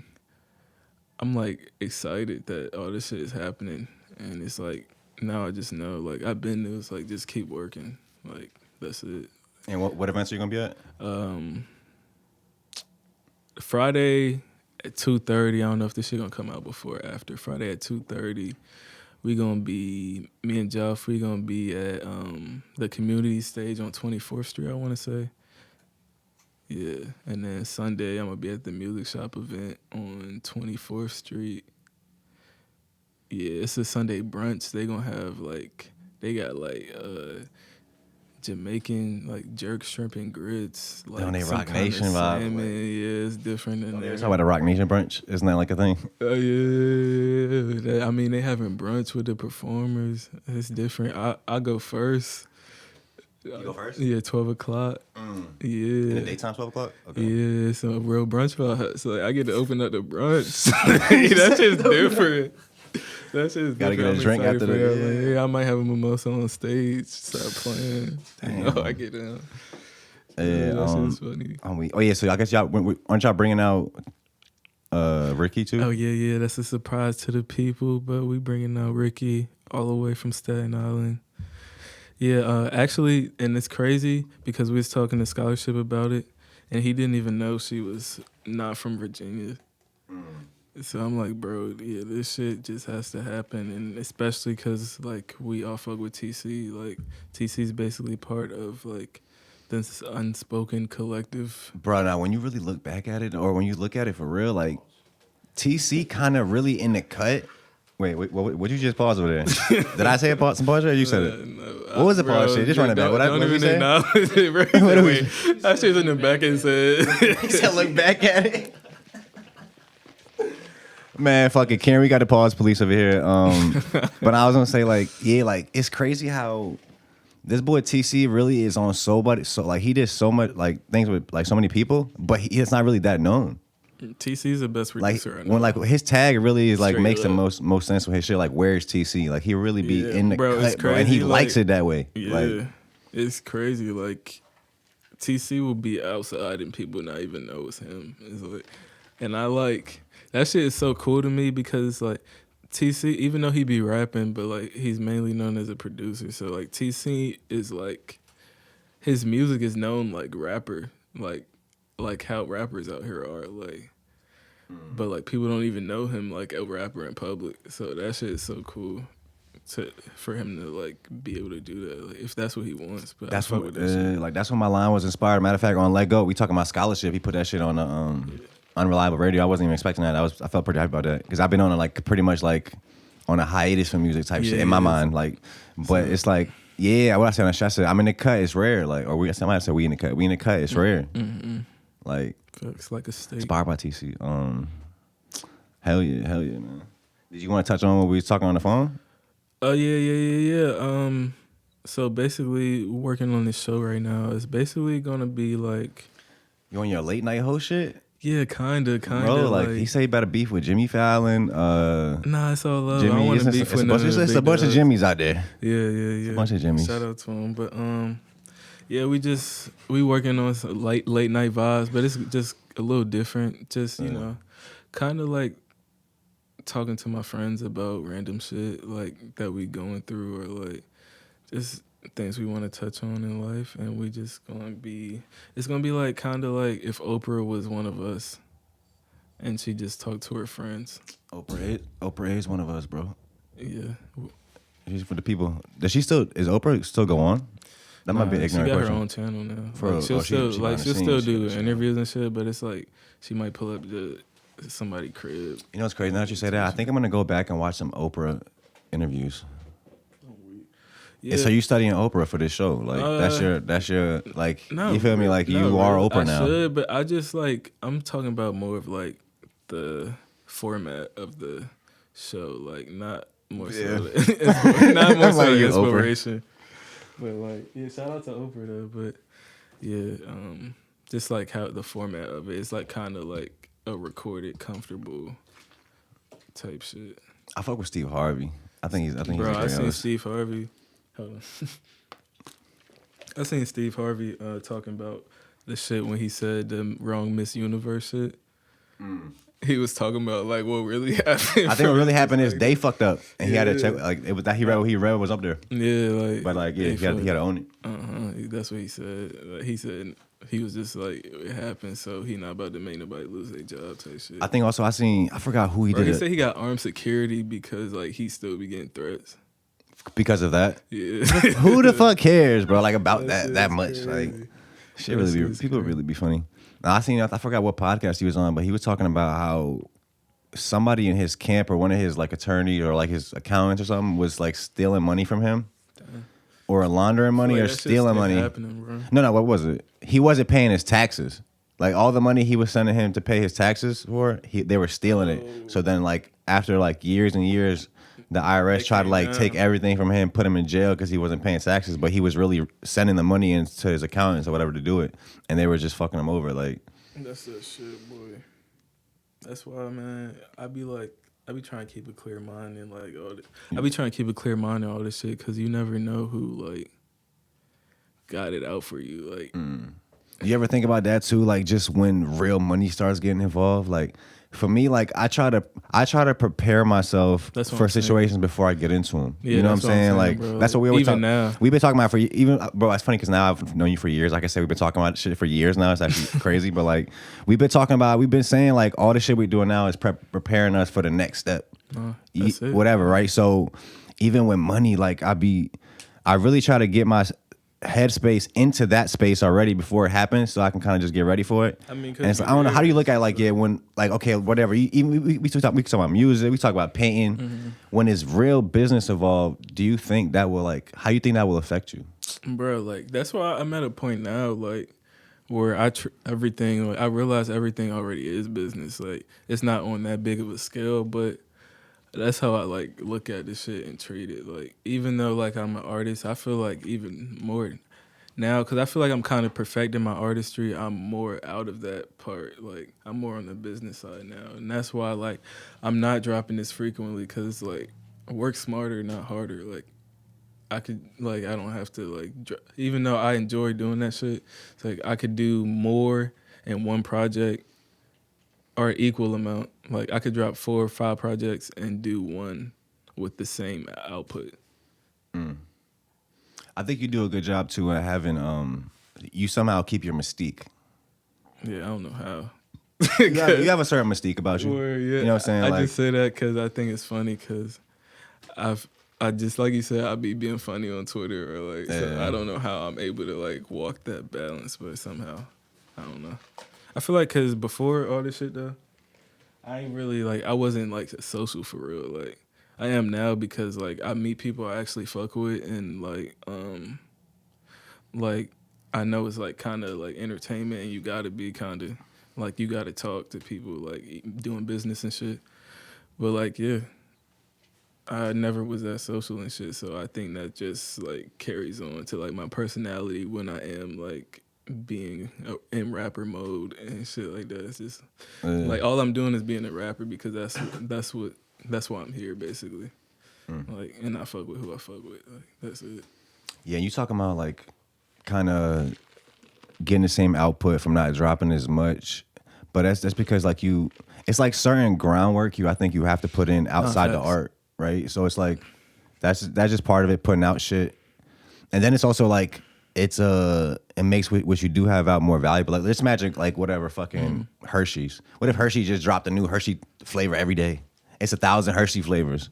I'm like excited that all this shit is happening, and it's like now I just know. Like, I've been there. It's like just keep working. Like, that's it. And what events are you gonna be at? Friday at 2:30. I don't know if this shit gonna come out before or after. Friday at 2:30. We gonna be, me and Jeff, we gonna be at the community stage on 24th Street, I wanna say. Yeah, and then Sunday I'm gonna be at the music shop event on 24th Street. Yeah, it's a Sunday brunch. They gonna have they got Jamaican jerk shrimp and grits. Like they Rock Nation vibe. Yeah, it's different than Talk about the Rock Nation brunch. Isn't that like a thing? Yeah. I mean, they having brunch with the performers. It's different. I go first. You go first? Yeah, 12 o'clock. Yeah. In the daytime, 12 o'clock? Okay. Yeah, it's a real brunch vibe. So I get to open up the brunch. That shit's different. That shit's Gotta different. get a drink after that. Yeah, I might have a mimosa on stage, start playing. Damn. I get down. Yeah, that shit's funny. So I guess aren't y'all bringing out Ricky too? Oh, yeah, that's a surprise to the people, but we bringing out Ricky all the way from Staten Island. Yeah, actually, and it's crazy because we was talking to Scholarship about it, and he didn't even know she was not from Virginia. So I'm like, bro, yeah, this shit just has to happen, and especially because, we all fuck with TC. Like, TC's basically part of, this unspoken collective. Bro, now, when you really look back at it, or when you look at it for real, TC kind of really in the cut. Wait, what you just pause over there? Did I say some pause or you said it? No, what was the pause shit? Just run it back. What did you say? That shit's in the back and said. He said, look back at it. Man, fuck it. Karen, we got the pause police over here. But I was gonna say, it's crazy how this boy TC really is on he did so much things with so many people, but it's not really that known. TC's the best producer. When his tag really is makes the most sense with his shit. Where's TC? He really be in the cut, bro, and he likes it that way. Yeah, it's crazy. TC will be outside and people not even know it's him. And I that shit is so cool to me because TC, even though he be rapping, but he's mainly known as a producer. So TC is his music is known rapper, like how rappers out here are but people don't even know him a rapper in public. So that shit is so cool for him to be able to do that if that's what he wants. But that's what that's when my line was inspired. Matter of fact, on Let Go, we talking about Scholarship. He put that shit on the Unreliable Radio. I wasn't even expecting that. I felt pretty happy about that because I've been on pretty much on a hiatus for music type shit in my mind. But it's yeah. What I said on the show, I said I'm in the cut. It's rare. I might say we in the cut. We in the cut. It's rare. It's like a state. Inspired by TC. Hell yeah, man. Did you want to touch on what we was talking on the phone? Oh yeah. So basically, working on this show right now is basically gonna be you on your late night host shit? Yeah, kinda. Bro, he say he better beef with Jimmy Fallon. Nah, it's all love. Jimmy, I don't want to beef with it's a bunch of Jimmys out there. Yeah. It's a bunch of Jimmys. Shout out to him, but yeah, we working on some late night vibes, but it's just a little different. Just kind of talking to my friends about random shit that we going through, or just things we want to touch on in life, and we just it's gonna be kind of if Oprah was one of us, and she just talked to her friends. Oprah is one of us, bro. Yeah. She's for the people. Is Oprah still go on? That might be an ignorant question. She got question. her own channel now. For like, she'll still do shit. interviews and shit, but it's like she might pull up to somebody's crib. You know what's crazy? Now that you say that, I think I'm gonna go back and watch some Oprah interviews. Yeah. So you studying Oprah for this show? Like that's your like. No, you feel me? Like you are Oprah now. I should, but I just like I'm talking about more of like the format of the show, like not more so, not more so the inspiration. But like, yeah, shout out to Oprah though. But yeah, just like how the format of it is like kind of like a recorded, comfortable type shit. I fuck with Steve Harvey. I think he's. Bro, I seen Steve Harvey. Hold on. I seen Steve Harvey talking about the shit when he said the wrong Miss Universe shit. He was talking about like what really happened. I think what really happened is they fucked up, and he had to check. Like it was that he read what he read was up there. Yeah, like but like yeah, he had to own it. That's what he said. Like, he said he was just like it happened, so he not about to make nobody lose their job type shit. I think also I forgot who he did. He said he got armed security because like he still be getting threats. Because of that? Yeah. Who the fuck cares, bro? Like about that much. Like shit people really be funny. I forgot what podcast he was on, but he was talking about how somebody in his camp or one of his like attorneys or like his accountants or something was like stealing money from him. Damn. Or laundering money or stealing money. No, what was it? He wasn't paying his taxes. Like all the money he was sending him to pay his taxes for, they were stealing it. So then like after like years and years, the IRS tried to like take everything from him, put him in jail because he wasn't paying taxes, but he was really sending the money into his accountants or whatever to do it, and they were just fucking him over. Like that's that shit, boy. That's why, man. I be trying to keep a clear mind and like all. I be trying to keep a clear mind and all this shit because you never know who like got it out for you. Like, you ever think about that too? Like just when real money starts getting involved, like. For me, like I try to prepare myself for situations before I get into them. Yeah, you know what I'm saying? Like bro. That's what we always talk. Now we've been talking about bro. It's funny because now I've known you for years. Like I said, we've been talking about shit for years now. It's actually crazy, but like we've been saying like all the shit we're doing now is preparing us for the next step. That's it. Whatever, right? So even with money, like I really try to get my headspace into that space already before it happens, so I can kind of just get ready for it. I mean, and it's like, I don't know. How do you look at like when like okay, whatever? We talk about music, we talk about painting. Mm-hmm. When it's real business involved, do you think that will like? How you think that will affect you, bro? Like that's why I'm at a point now, like where everything. Like, I realize everything already is business. Like it's not on that big of a scale, but. That's how I like look at this shit and treat it. Like even though like I'm an artist, I feel like even more now because I feel like I'm kind of perfecting my artistry. I'm more out of that part. Like I'm more on the business side now, and that's why like I'm not dropping this frequently because like work smarter, not harder. Like I don't have to like even though I enjoy doing that shit. It's like I could do more in one project. Or equal amount. Like I could drop 4 or 5 projects and do one with the same output. I think you do a good job too at having you somehow keep your mystique. Yeah, I don't know how. you have a certain mystique about you. Yeah, you know what I'm saying? I just say that because I think it's funny because I just like you said I be being funny on Twitter or like so I don't know how I'm able to like walk that balance, but somehow I don't know. I feel like because before all this shit though, I ain't really like I wasn't like social for real. Like I am now because like I meet people I actually fuck with and like I know it's like kind of like entertainment and you gotta be kind of like you gotta talk to people like doing business and shit. But like yeah, I never was that social and shit, so I think that just like carries on to like my personality when I am like. Being in rapper mode and shit like that. It's just like all I'm doing is being a rapper because that's why I'm here basically. Like and I fuck with who I fuck with. Like that's it. Yeah, you talking about like kind of getting the same output from not dropping as much, but that's because like it's like certain groundwork I think you have to put in outside the art, right? So it's like that's just part of it, putting out shit, and then it's also like. It makes what you do have out more valuable. Like let's imagine like whatever fucking Hershey's. What if Hershey just dropped a new Hershey flavor every day? It's 1,000 Hershey flavors.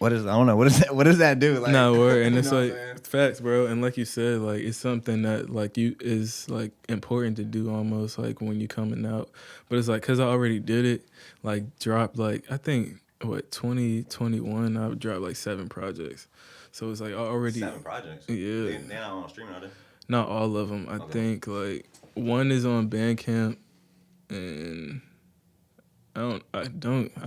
What is? I don't know. What does that do? Like, no, word. And it's like facts, bro. And like you said, like it's something that like you is like important to do almost like when you coming out. But it's like because I already did it. Like dropped like I think 2021 I dropped like 7 projects. So it's like I already 7 projects. Yeah. They're not on streaming, are they? Not all of them. I think like one is on Bandcamp, and I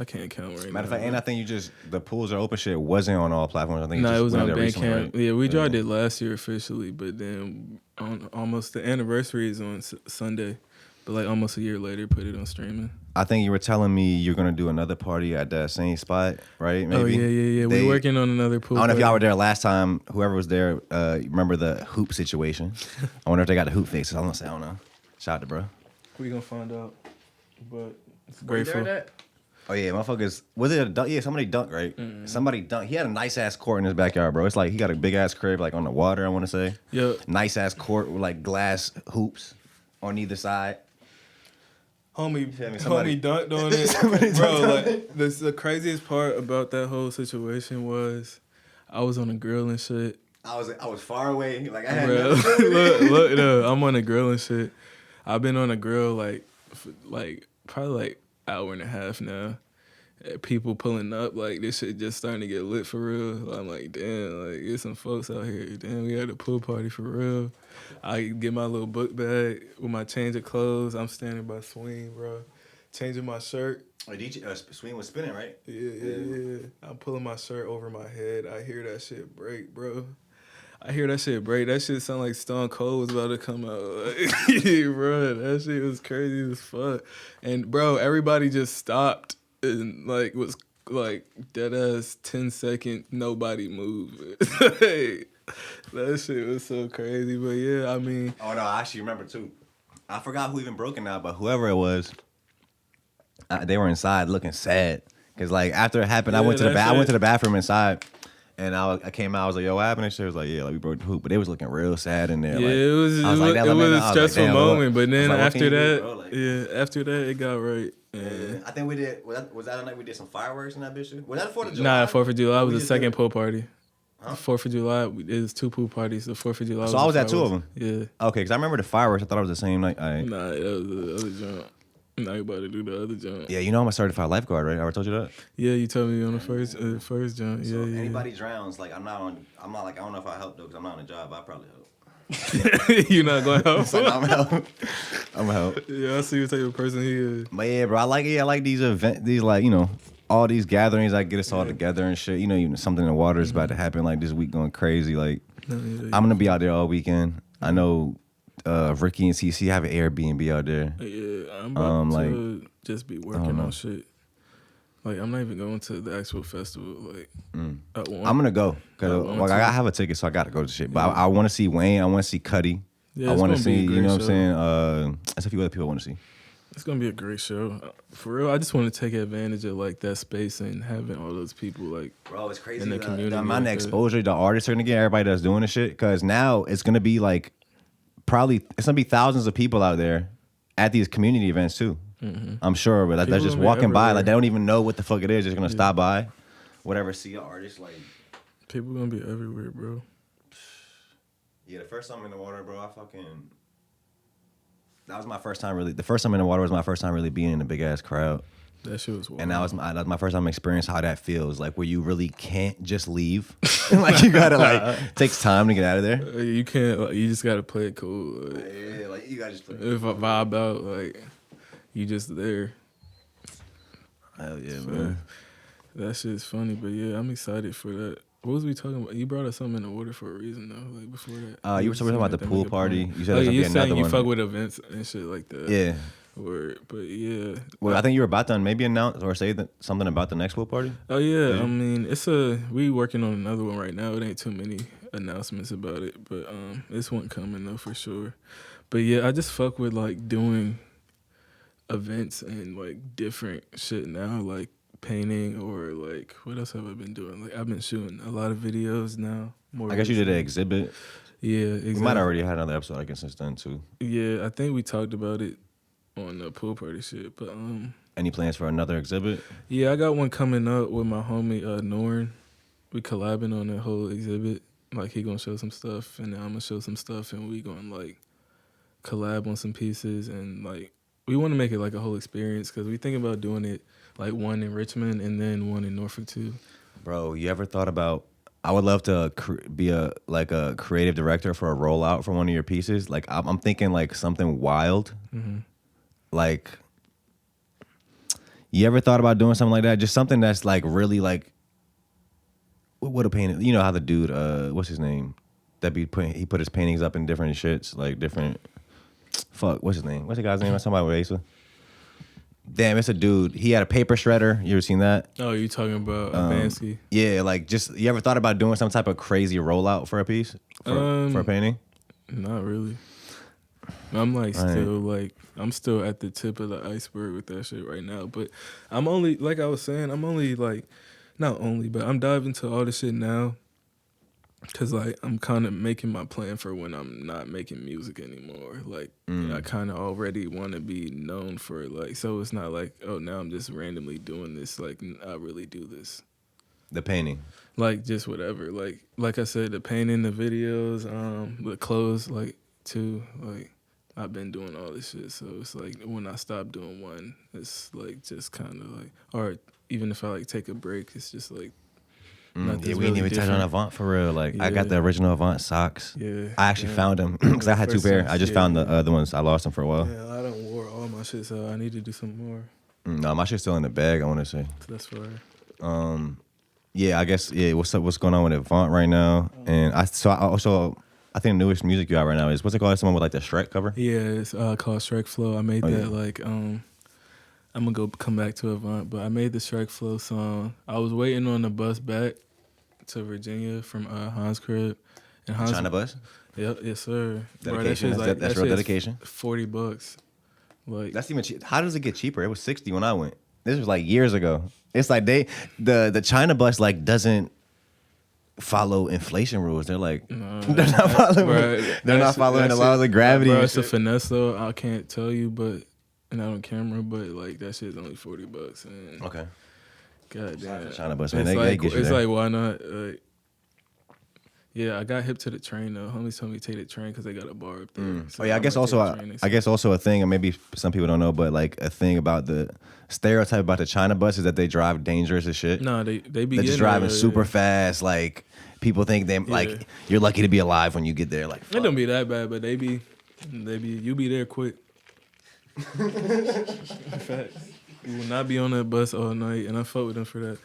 can't count right now. Matter of fact, and I think the pools are open shit wasn't on all platforms. I think No, it was on Bandcamp. Right? Yeah, we dropped it last year officially, but then on almost the anniversary is on Sunday, but like almost a year later, put it on streaming. I think you were telling me you're gonna do another party at that same spot, right? Maybe. Oh yeah. We're working on another pool. I don't know if party. y'all were there last time. Whoever was there, remember the hoop situation? I wonder if they got the hoop fixed. I'm gonna say I don't know. Shout out to bro. We gonna find out, but it's grateful. Oh yeah, motherfuckers. Was it a dunk? Yeah, somebody dunked, right? Mm-hmm. Somebody dunked. He had a nice ass court in his backyard, bro. It's like he got a big ass crib like on the water. I want to say. Yeah. Nice ass court with like glass hoops on either side. Homie dunked on it. Bro, like the craziest part about that whole situation was I was on a grill and shit. I was far away. Like I had look, no, I'm on a grill and shit. I've been on a grill like probably like hour and a half now. People pulling up, like this shit just starting to get lit for real. I'm like, damn, like there's some folks out here. Damn, we had a pool party for real. I get my little book bag with my change of clothes. I'm standing by Swing, bro, changing my shirt. Swing was spinning, right? Yeah. I'm pulling my shirt over my head. I hear that shit break, bro. That shit sound like Stone Cold was about to come out. Like, bro, that shit was crazy as fuck. And bro, everybody just stopped and like was like dead ass 10 second, nobody moved. Like, that shit was so crazy. But yeah, I mean. Oh no, I actually remember too. I forgot who even broke it now, but whoever it was, they were inside looking sad. Cause like after it happened, I went to the bathroom inside. And I came out, I was like, yo, what happened? And she was like, yeah, like we broke the hoop. But they was looking real sad in there. Yeah, like, it was a stressful moment. But then after that, like, after that, it got right. Yeah. I think we did, was that a night we did some fireworks in that bitch? Was that the 4th of July? Nah, 4th of July was the second pool party. Huh? 4th of July, it was 2 pool parties. The 4th of July So I was at 2 of them? Yeah. Okay, because I remember the fireworks. I thought it was the same night. Nah, that was the other jump. Now you about to do the other jump. Yeah, you know I'm a certified lifeguard, right? I ever told you that? Yeah, you told me on the first jump. So yeah. Anybody drowns, like I'm not like I don't know if I help though, because I'm not on a job. I probably help. You're not going to help? Like, I'm gonna help. Yeah, I see what type of person he is. But yeah, bro, I like these events, these like, all these gatherings. I get us all together and shit. Even something in the water is about to happen. Like this week going crazy. Like I'm gonna be out there all weekend. I know. Ricky and CC have an Airbnb out there. Yeah, I'm about to just be working on shit. Like I'm not even going to the actual festival. Like I'm gonna go because I have a ticket, so I gotta go to shit. But I want to see Wayne. I want to see Cuddy. Yeah, I want to see. You know what I'm saying? There's a few other people I want to see. It's gonna be a great show. For real, I just want to take advantage of like that space and having all those people like. Bro, it's crazy. In the community. The amount of exposure the artists are gonna get. Everybody that's doing this shit, because now it's gonna be like. Probably it's gonna be thousands of people out there at these community events too. Mm-hmm. I'm sure, but they're just walking by, like they don't even know what the fuck it is. They're just gonna stop by, whatever. See an artist, like people gonna be everywhere, bro. Yeah, the first time in the water, bro, that was my first time really. The first time in the water was my first time really being in a big ass crowd. That shit was wild. And that was my first time experiencing how that feels, like where you really can't just leave. Like you gotta it takes time to get out of there. You can't. Like, you just gotta play it cool. Like you gotta just play. If I vibe out, like you just there. Hell yeah, man. That shit's funny, but yeah, I'm excited for that. What was we talking about? You brought us something in the water for a reason though. Like before that. You were talking about the pool party. You said you saying you fuck with events and shit like that. Yeah. But yeah. Well, I think you were about to maybe announce or say something about the next pool party. Oh yeah, I mean we working on another one right now. It ain't too many announcements about it, but it's one coming though for sure. But yeah, I just fuck with like doing events and like different shit now, like painting or like what else have I been doing? Like I've been shooting a lot of videos now. I guess you did an exhibit. Yeah, exactly. We might already had another episode, I guess, since then too. Yeah, I think we talked about it on the pool party shit, but any plans for another exhibit? Yeah, I got one coming up with my homie Norn. we collabing on a whole exhibit. Like he gonna show some stuff, and then I'm gonna show some stuff, and we gonna like collab on some pieces, and like we want to make it like a whole experience because we think about doing it like one in Richmond and then one in Norfolk too. Bro, you ever thought about? I would love to be a creative director for a rollout for one of your pieces. Like I'm thinking like something wild. Mm-hmm. Like, you ever thought about doing something like that? Just something that's like really like. What a painting. You know how the dude, what's his name? He put his paintings up in different shits, like different. Fuck, what's his name? What's the guy's name? Somebody with Asa. Damn, it's a dude. He had a paper shredder. You ever seen that? Oh, you talking about Bansky? Yeah, like just you ever thought about doing some type of crazy rollout for a piece for a painting? Not really. I'm like I'm still at the tip of the iceberg with that shit right now. But I'm only like I was saying, not only, but I'm diving into all this shit now because, like, I'm kind of making my plan for when I'm not making music anymore. Like, I kind of already want to be known for, like, so it's not like, oh, now I'm just randomly doing this. Like, I really do this. The painting. Like, just whatever. Like I said, the painting, the videos, the clothes, like, too. Like, I've been doing all this shit. So it's like when I stop doing one, it's, like, just kind of like, or even if I like take a break, it's just like yeah, we didn't even touch on Avant for real. Like I got the original Avant socks. Yeah, I actually found them because I had 2 pair. I just found the other ones. I lost them for a while. Yeah, I don't wore all my shit, so I need to do some more. No, my shit's still in the bag. I want to say. That's fire. Yeah, I guess What's up? What's going on with Avant right now? And I think the newest music you got right now is what's it called? Someone with like the Shrek cover. Yeah, it's called Shrek Flow. I made that like I'm gonna come back to Avant, but I made the Shrek Flow song. I was waiting on the bus back to Virginia from Hans' crib. And Hans, China bus? Yep, yes sir. Dedication. Bro, that's real dedication. $40. Like that's even cheap. How does it get cheaper? It was $60 when I went. This was like years ago. It's like the China bus like doesn't follow inflation rules. They're like they're not following. They're not following the laws of gravity. Bro, it's a finesse though. I can't tell you, but. Not on camera, but like that shit's only $40. And okay. God damn. China bus, man. They get you it's there. like why not? Yeah, I got hip to the train though. Homies told me to take the train because they got a bar up there. So I guess also a thing, and maybe some people don't know, but like a thing about the stereotype about the China bus is that they drive dangerous as shit. No, they be just driving super fast. Like people think like you're lucky to be alive when you get there. Like it don't be that bad, but they be you be there quick. Facts. We will not be on that bus all night, and I fuck with them for that.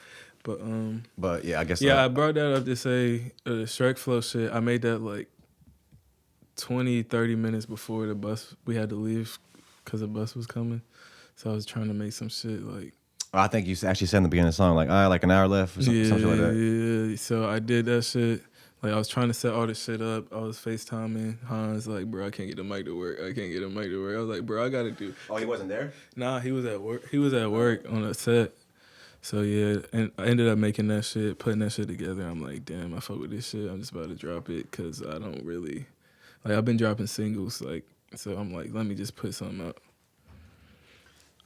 But yeah, I guess. Yeah, I brought that up to say the Shrek Flow shit. I made that like 20-30 minutes before the bus. We had to leave because the bus was coming. So I was trying to make some shit like. I think you actually said in the beginning of the song like, like an hour left or something like that. Yeah. So I did that shit. Like, I was trying to set all this shit up. I was FaceTiming Hans, like, bro, I can't get the mic to work. I was like, bro, I got to do. Oh, he wasn't there? Nah, he was at work. He was at work on a set. So, yeah, and I ended up making that shit, putting that shit together. I'm like, damn, I fuck with this shit. I'm just about to drop it because I don't really. Like, I've been dropping singles, like, so I'm like, let me just put something up.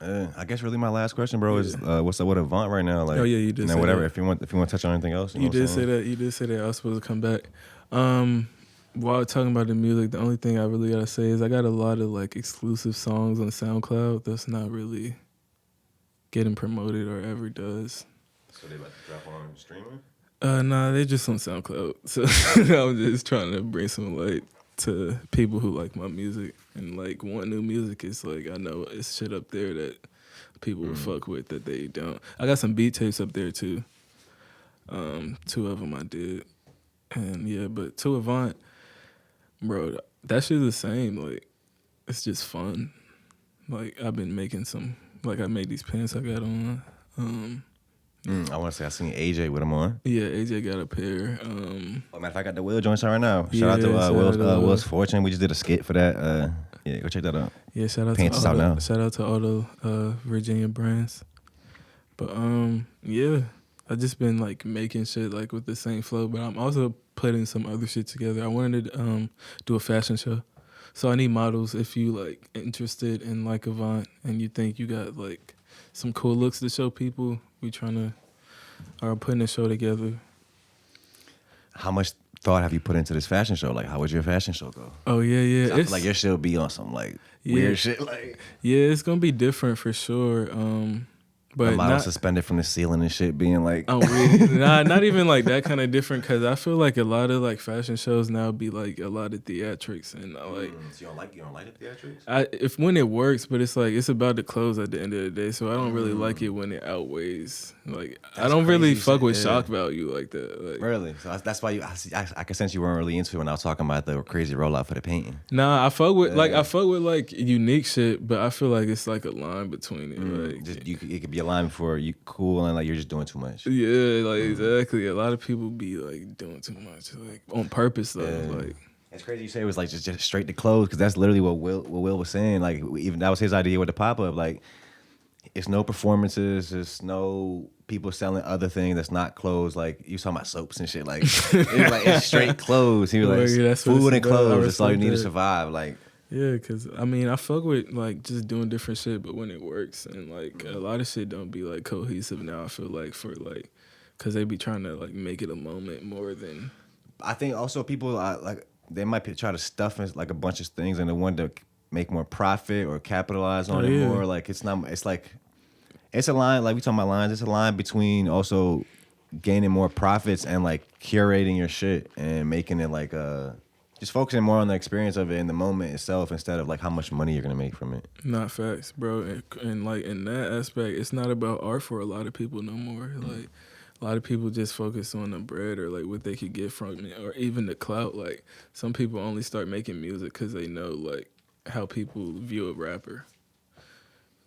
I guess really my last question, bro, is what's up with Avant right now? Like, oh yeah, you did. Say whatever. That. If you want to touch on anything else, you did say that. You did say that. I was supposed to come back. While talking about the music, the only thing I really gotta say is I got a lot of like exclusive songs on SoundCloud that's not really getting promoted or ever does. So they about to drop on streaming? Nah, they just on SoundCloud. So I'm just trying to bring some light to people who like my music and like want new music. It's like I know it's shit up there that people will fuck with that they don't. I got some beat tapes up there too. 2 of them I did, and yeah, but to Avant, bro, that shit's the same. Like it's just fun. Like I've been making some. Like I made these pants I got on. I want to say I seen AJ with them on. Yeah, AJ got a pair. Matter of fact, I got the Will joints on right now. Shout out to Will's Fortune. We just did a skit for that. Yeah, go check that out. Yeah, shout out Pants to out now. Shout out to all the Virginia brands. But yeah, I just been like making shit like with the same flow, but I'm also putting some other shit together. I wanted to do a fashion show. So I need models if you like interested in like Avant and you think you got like some cool looks to show people. We are putting a show together how much thought have you put into this fashion show? Like, how would your fashion show go? Oh yeah. I feel like your shit will be on some like weird shit. Like, yeah, it's gonna be different for sure. But the model suspended from the ceiling and shit, being like, oh, really? Not even like that kind of different. Cause I feel like a lot of like fashion shows now be like a lot of theatrics and like. So you don't like the theatrics? If when it works, but it's like it's about the clothes at the end of the day. So I don't really like it when it outweighs. Like I don't really fuck with shock value like that. Like, really? So that's why I can sense you weren't really into it when I was talking about the crazy rollout for the painting. Nah, I fuck with like unique shit, but I feel like it's like a line between it. Like It could be a line before you cool and like you're just doing too much. Yeah, like exactly. A lot of people be like doing too much, like on purpose though. Like it's crazy you say it was like just straight to clothes, because that's literally what Will was saying. Like even that was his idea with the pop up. Like it's no performances, it's no people selling other things that's not clothes. Like you talking about soaps and shit. Like it's straight clothes. He was like food and clothes. That's all you need to survive. Like. Yeah, cause I mean I fuck with like just doing different shit, but when it works and like a lot of shit don't be like cohesive now. I feel like for like, cause they be trying to like make it a moment more than. I think also people like they might try to stuff in like a bunch of things and they want to make more profit or capitalize on it more. Like it's not. It's like it's a line. Like we talking about lines. It's a line between also gaining more profits and like curating your shit and making it like just focusing more on the experience of it in the moment itself instead of like how much money you're gonna make from it. Not facts, bro. And like in that aspect, it's not about art for a lot of people no more. Like a lot of people just focus on the bread or like what they could get from it, or even the clout. Like some people only start making music because they know like how people view a rapper,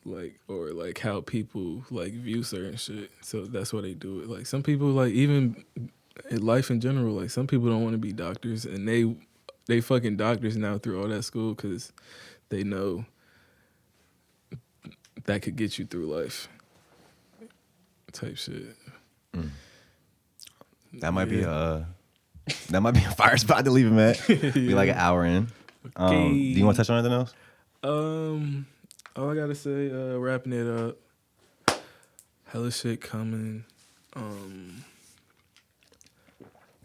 like or like how people like view certain shit. So that's why they do it. Like some people like even in life in general, like some people don't want to be doctors and they fucking doctors now through all that school because they know that could get you through life type shit. That might be a fire spot to leave him at. Be like an hour in. Do you want to touch on anything else? All I gotta say, wrapping it up, hella shit coming.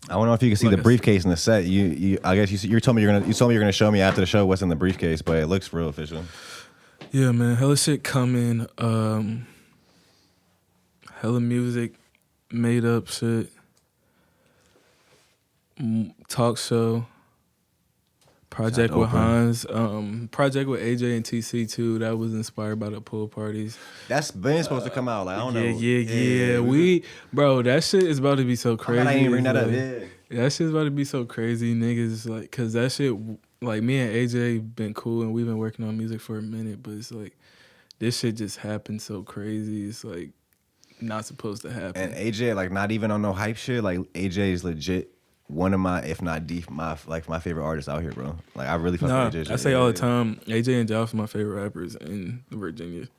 I don't know if you can see the briefcase in the set. I guess you told me you're gonna show me after the show what's in the briefcase, but it looks real official. Yeah, man, hella shit coming. Hella music, made up shit, talk show, project with Hans, project with AJ and TC too. That was inspired by the pool parties. That's been supposed to come out. Like I don't know. Yeah. Bro, that shit is about to be so crazy. I ain't bring that up. Yeah. That shit's about to be so crazy, niggas. Like, cause that shit, like me and AJ been cool and we've been working on music for a minute, but it's like this shit just happened so crazy. It's like not supposed to happen. And AJ, like not even on no hype shit. Like AJ is legit one of my, if not my favorite artists out here, bro. Like I really fuck with AJ. I say all the time, AJ and Joff are my favorite rappers in Virginia.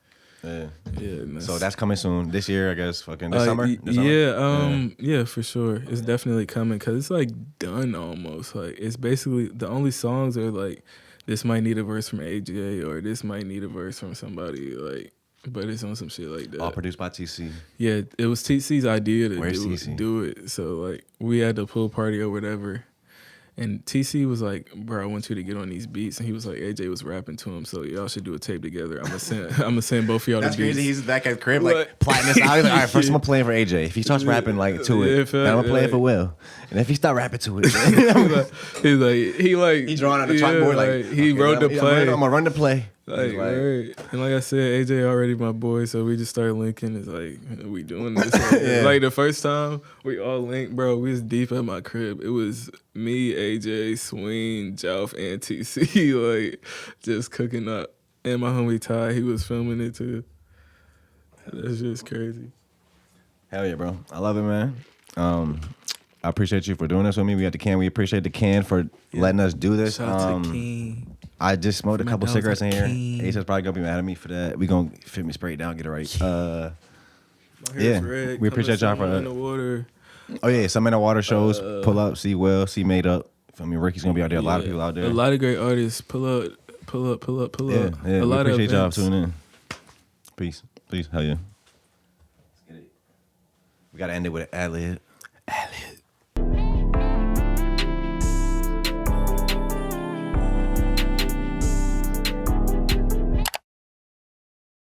Yeah. Yeah. So that's coming soon. This year, I guess. Fucking this summer. Yeah, for sure. It's definitely coming because it's like done almost. Like it's basically the only songs are like this might need a verse from AJ or this might need a verse from somebody like. But it's on some shit like that. All produced by TC. Yeah, it was TC's idea to TC? do it. So like we had the pool party or whatever. And TC was like, bro, I want you to get on these beats. And he was like, AJ was rapping to him, so y'all should do a tape together. I'm gonna send both of y'all the beats. That's crazy. He's back at the crib, like plotting this out. He's like, all right, first I'm gonna play it for AJ. If he starts rapping like to it, then I'm gonna play it for Will. And if he start rapping to it, he drawing on the chalkboard like he wrote the play. I'm gonna run the play. Like, right. And like I said, AJ already my boy, so we just started linking. It's like, we doing this. Like the first time we all linked, bro, we was deep at my crib. It was me, AJ, Sween, Joff, and TC, like just cooking up. And my homie Ty, he was filming it too. That's just crazy. Hell yeah, bro. I love it, man. I appreciate you for doing this with me. We got the can. We appreciate the can for letting us do this. Shout out to King. I just smoked a couple cigarettes in here. Ace's probably gonna be mad at me for that. We gonna fit me spray it down, get it right. Red, we appreciate y'all for in the water. Oh yeah, some in the water shows. Pull up, see Will, see Made Up. I mean, Ricky's gonna be out there. A lot of people out there. A lot of great artists. Pull up. Yeah, a lot we appreciate of y'all tuning in. Peace. Hell yeah. We gotta end it with an ad lib.